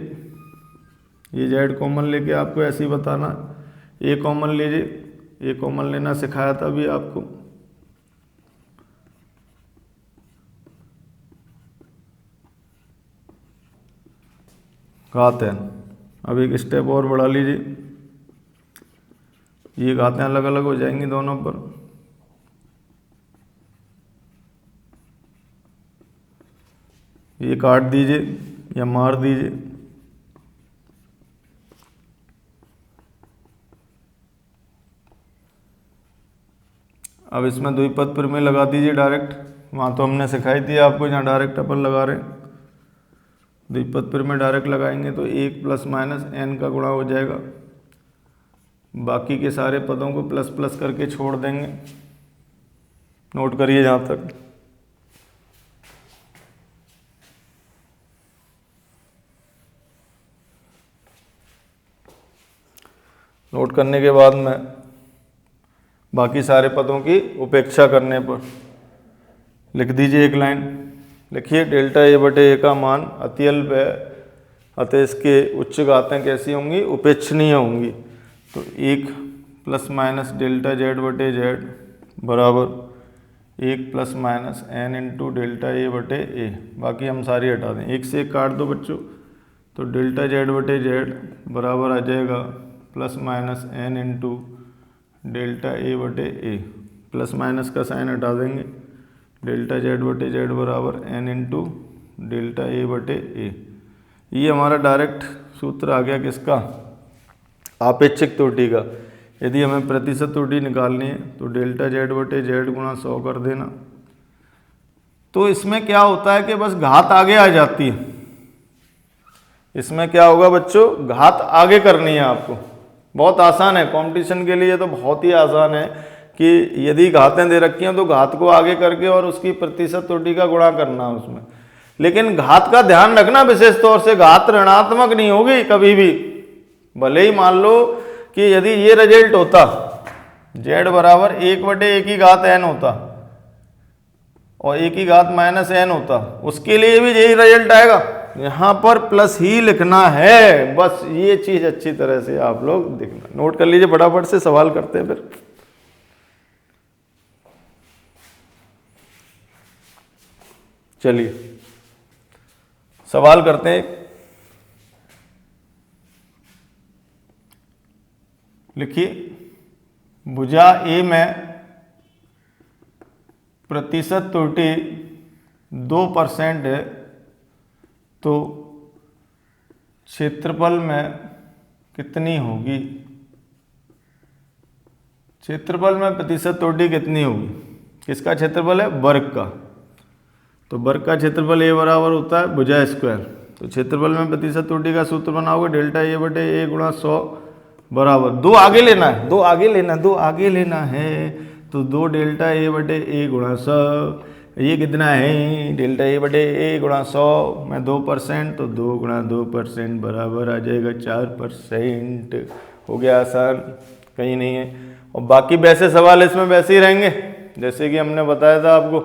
ये z कॉमन लेके आपको ऐसे ही बताना, a कॉमन लीजिए, a कॉमन लेना सिखाया था अभी आपको। घातें, अब एक स्टेप और बढ़ा लीजिए, ये घातें अलग अलग हो जाएंगी दोनों पर। ये काट दीजिए या मार दीजिए। अब इसमें द्विपद प्रमेय लगा दीजिए डायरेक्ट, वहाँ तो हमने सिखाई थी आपको, यहाँ डायरेक्ट अपन लगा रहे हैं। द्विपद प्रमेय डायरेक्ट लगाएंगे तो 1 ± n का गुणा हो जाएगा, बाकी के सारे पदों को प्लस प्लस करके छोड़ देंगे। नोट करिए जहाँ तक। नोट करने के बाद में बाकी सारे पदों की उपेक्षा करने पर लिख दीजिए एक लाइन। लिखिए डेल्टा a बटे a का मान अत्यल्प है, अतः इसके उच्च घातें कैसी होंगी, उपेक्षणीय होंगी। तो 1 प्लस माइनस डेल्टा जेड बटे जेड बराबर 1 plus minus N into delta A बटे ए। बाकी हम सारी हटा दें, एक से एक काट दो बच्चों, तो डेल्टा जेड बटे जेड बराबर आ जाएगा plus minus N into delta A बटे ए। प्लस माइनस का साइन हटा देंगे, डेल्टा जेड बटे जेड बराबर एन इंटू डेल्टा ए बटे ए। ये हमारा डायरेक्ट सूत्र आ गया किसका, आपेक्षिक त्रुटि का। यदि हमें प्रतिशत त्रुटि निकालनी है तो डेल्टा जेड बटे जेड गुणा 100 कर देना। तो इसमें क्या होता है कि बस घात आगे आ जाती है। इसमें क्या होगा बच्चों, घात आगे करनी है आपको। बहुत आसान है, कंपटीशन के लिए तो बहुत ही आसान है कि यदि घातें दे रखी हैं तो घात को आगे करके और उसकी प्रतिशत त्रुटि का गुणा करना उसमें। लेकिन घात का ध्यान रखना विशेष तौर से, घात ऋणात्मक नहीं होगी कभी भी। भले ही मान लो कि यदि ये रिजल्ट होता z बराबर 1/1 की घात n होता और 1 की घात माइनस n होता, उसके लिए भी यही रिजल्ट आएगा। यहाँ पर प्लस ही लिखना है, बस ये चीज अच्छी तरह से आप लोग देखना, नोट कर लीजिए। फटाफट से सवाल करते हैं फिर। चलिए सवाल करते हैं। लिखिए, भुजा ए में प्रतिशत त्रुटि 2% है तो क्षेत्रफल में कितनी होगी। क्षेत्रफल में प्रतिशत त्रुटि कितनी होगी, किसका क्षेत्रफल है, वर्ग का। तो वर्ग का क्षेत्रफल ए बराबर होता है भुजा स्क्वायर। तो क्षेत्रफल में प्रतिशत त्रुटि का सूत्र बनाओगे डेल्टा ए बटे ए गुणा 100 बराबर 2 आगे लेना है, 2 आगे लेना, 2 आगे लेना है। तो 2 डेल्टा ए बटे ए गुणा 100, ये कितना है, डेल्टा ए बटे ए गुणा 100 में 2%, तो 2 गुणा 2% बराबर आ जाएगा 4%। हो गया आसान, कहीं नहीं है। और बाकी वैसे सवाल इसमें वैसे ही रहेंगे जैसे कि हमने बताया था आपको।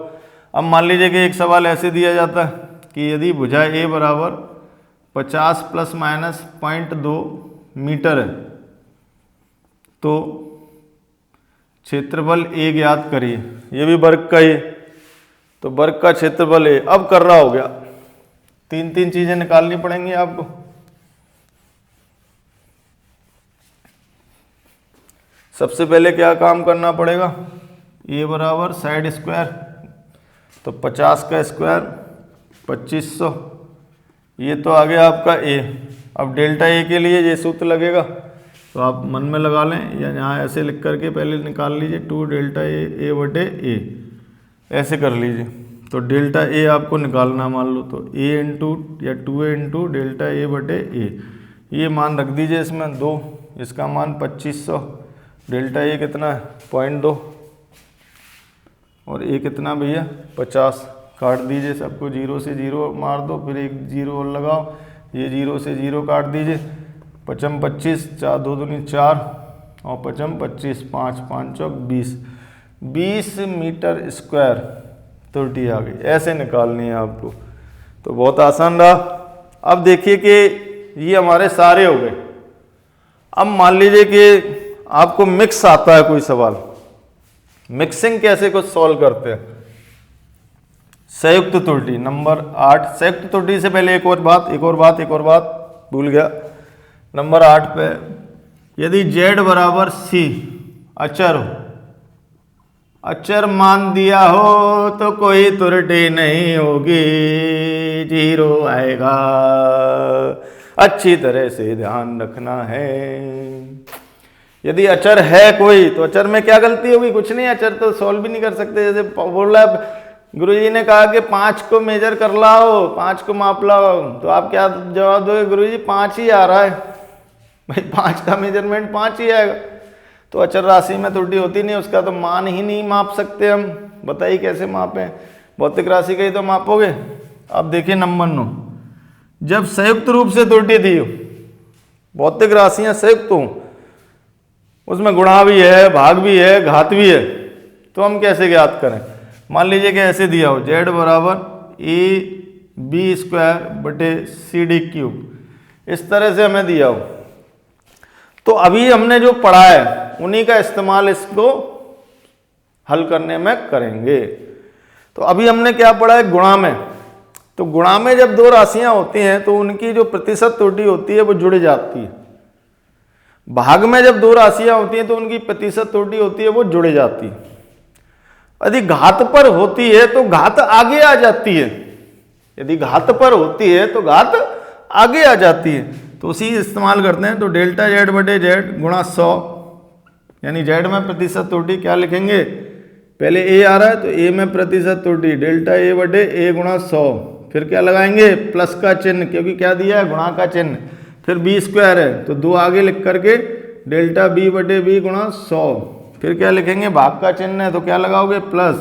अब मान लीजिए कि एक सवाल ऐसे दिया जाता है कि यदि भुजा ए बराबर 50 प्लस माइनस 0.2 मीटर है तो क्षेत्रफल ए ज्ञात करिए। ये भी वर्ग का ही, तो वर्ग का क्षेत्रफल ए। अब कर रहा हो गया, 3 चीजें निकालनी पड़ेंगी आपको। सबसे पहले क्या काम करना पड़ेगा, ए बराबर साइड स्क्वायर, तो 50 का स्क्वायर 2500, ये तो आ गया आपका ए। अब डेल्टा ए के लिए ये सूत्र लगेगा, तो आप मन में लगा लें या यहाँ ऐसे लिख करके पहले निकाल लीजिए 2 डेल्टा ए बटे ए, ऐसे कर लीजिए। तो डेल्टा ए आपको निकालना, मान लो तो ए इंटू या 2a इंटू डेल्टा ए बटे ए। ये मान रख दीजिए इसमें 2, इसका मान 2500, डेल्टा ए कितना है 0.2 और ए कितना भैया 50। काट दीजिए सबको, 0 से 0 मार दो, फिर एक 0 और लगाओ, ये 0 से 0 काट दीजिए। 5 25, 4 2 दूनी 4 और 5 25, 5 5 चौक 20, 20 मीटर स्क्वायर त्रुटि आ गई। ऐसे निकालनी है आपको, तो बहुत आसान रहा। अब देखिए कि ये हमारे सारे हो गए। अब मान लीजिए कि आपको मिक्स आता है कोई सवाल, मिक्सिंग कैसे कुछ सॉल्व करते हैं। संयुक्त त्रुटि नंबर 8। संयुक्त त्रुटि से पहले एक और बात भूल गया। नंबर 8 पे, यदि z बराबर c अचर हो, अचर मान दिया हो तो कोई त्रुटि नहीं होगी, 0 आएगा। अच्छी तरह से ध्यान रखना है। यदि अचर है कोई तो अचर में क्या गलती होगी, कुछ नहीं, अचर तो सॉल्व भी नहीं कर सकते। जैसे बोल रहा है गुरुजी ने कहा कि 5 को मेजर कर लाओ, 5 को माप लाओ, तो आप क्या जवाब दोगे, गुरुजी 5 ही आ रहा है। भाई 5 का मेजरमेंट 5 ही आएगा। तो अचर राशि में त्रुटि होती नहीं, उसका तो मान ही नहीं माप सकते हम। बताइए कैसे मापें, भौतिक राशि का ही तो मापोगे। अब देखिए नंबर 9, जब संयुक्त रूप से त्रुटि दी हो, भौतिक राशियां संयुक्त हो, उसमें गुणा भी है, भाग भी है, घात भी है, तो हम कैसे ज्ञात करें। मान लीजिए कि ऐसे दिया हो, z बराबर ए बी स्क्वायर बटे सी डी क्यूब, इस तरह से हमें दिया हो। तो अभी हमने जो पढ़ा है उन्हीं का इस्तेमाल इसको हल करने में करेंगे। तो अभी हमने क्या पढ़ा है, गुणा में। तो गुणा में जब दो राशियां होती हैं तो उनकी जो प्रतिशत त्रुटि होती है वो जुड़ जाती है। भाग में जब दो राशियां होती हैं तो उनकी प्रतिशत त्रुटि होती है वो जुड़ जाती है। यदि घात पर होती है तो घात आगे आ जाती है। यदि घात पर होती है तो घात आगे आ जाती है। तो उसी इस्तेमाल करते हैं। तो डेल्टा जेड बटे जेड गुणा 100, यानी जेड में प्रतिशत त्रुटि क्या लिखेंगे, पहले ए आ रहा है तो ए में प्रतिशत त्रुटि डेल्टा ए बटे ए गुणा 100, फिर क्या लगाएंगे, प्लस का चिन्ह, क्योंकि क्या दिया है, गुणा का चिन्ह, फिर बी स्क्वायर है तो 2 आगे लिख करके डेल्टा बी बटे बी गुणा 100, फिर क्या लिखेंगे, भाग का चिन्ह है तो क्या लगाओगे, प्लस,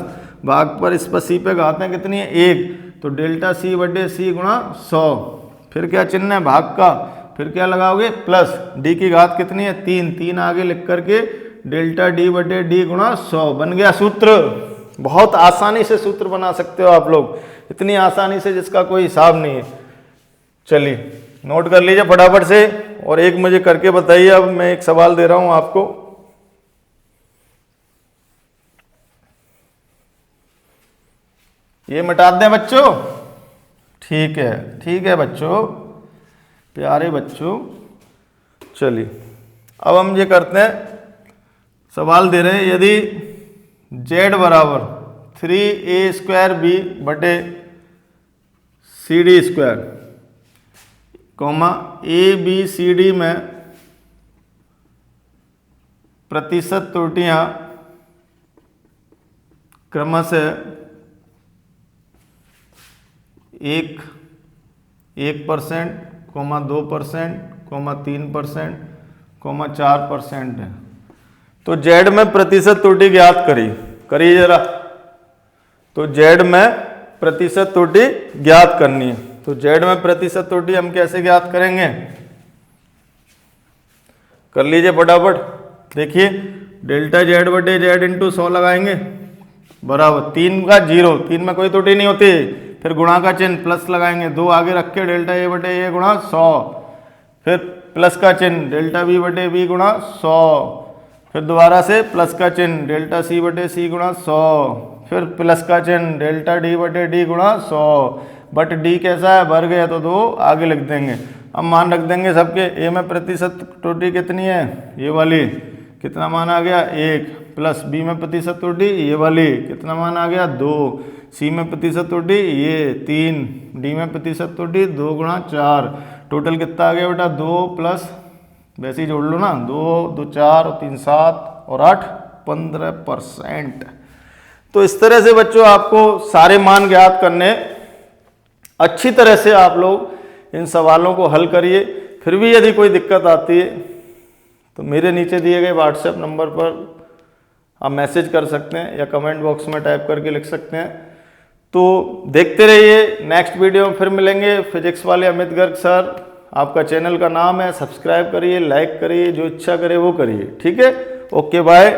भाग पर इस पर सी पे घात है कितनी है, 1, तो डेल्टा सी बटे सी गुणा 100, फिर क्या चिन्ह है, भाग का, फिर क्या लगाओगे, प्लस, डी की घात कितनी है, 3, 3 आगे लिख करके डेल्टा डी बटे डी गुणा 100, बन गया सूत्र। बहुत आसानी से सूत्र बना सकते हो आप लोग, इतनी आसानी से जिसका कोई हिसाब नहीं है। चलिए नोट कर लीजिए फटाफट से, और एक मुझे करके बताइए। अब मैं एक सवाल दे रहा हूं आपको, ये मिटा दें बच्चों, ठीक है बच्चों, प्यारे बच्चों। चलिए अब हम ये करते हैं, सवाल दे रहे हैं, यदि z बराबर 3a² b बटे CD², कॉमा ABCD में प्रतिशत त्रुटियां क्रमशः 1%, 2%, 3%, 4% है, तो z में प्रतिशत त्रुटि ज्ञात करिए जरा। तो z में प्रतिशत त्रुटि ज्ञात करनी है। तो z में प्रतिशत त्रुटि हम कैसे ज्ञात करेंगे, कर लीजिए फटाफट। देखिए डेल्टा जेड बटे जेड इंटू 100 लगाएंगे, बराबर 3 का 0, 3 में कोई त्रुटि नहीं होती, फिर गुणा का चिन्ह, प्लस लगाएंगे, 2 आगे रख के डेल्टा ए बटे ए गुणा 100, फिर प्लस का चिन्ह डेल्टा बी बटे बी गुणा 100, फिर दोबारा से प्लस का चिन्ह डेल्टा सी बटे सी गुणा 100, फिर प्लस का चिन्ह डेल्टा डी बटे डी गुणा 100, बट डी कैसा है, वर्ग है तो 2 आगे लिख देंगे। अब मान रख देंगे सबके, ए में प्रतिशत त्रुटि कितनी है, ये वाली, कितना मान आ गया 1, प्लस बी में प्रतिशत त्रुटि ये वाली, कितना मान आ गया 2, सी में प्रतिशत त्रुटि ये 3, डी में प्रतिशत त्रुटि 2 गुणा 4, टोटल कितना आ गया बेटा 2 प्लस, वैसे ही जोड़ लो ना, 2 2 4 और 3 7 और 8 15%। तो इस तरह से बच्चों आपको सारे मान ज्ञात करने, अच्छी तरह से आप लोग इन सवालों को हल करिए। फिर भी यदि कोई दिक्कत आती है तो मेरे नीचे दिए गए व्हाट्सएप नंबर पर आप मैसेज कर सकते हैं या कमेंट बॉक्स में टाइप करके लिख सकते हैं। तो देखते रहिए, नेक्स्ट वीडियो में फिर मिलेंगे। फिजिक्स वाले अमित गर्ग सर, आपका चैनल का नाम है, सब्सक्राइब करिए, लाइक करिए, जो इच्छा करे वो करिए। ठीक है, ओके बाय।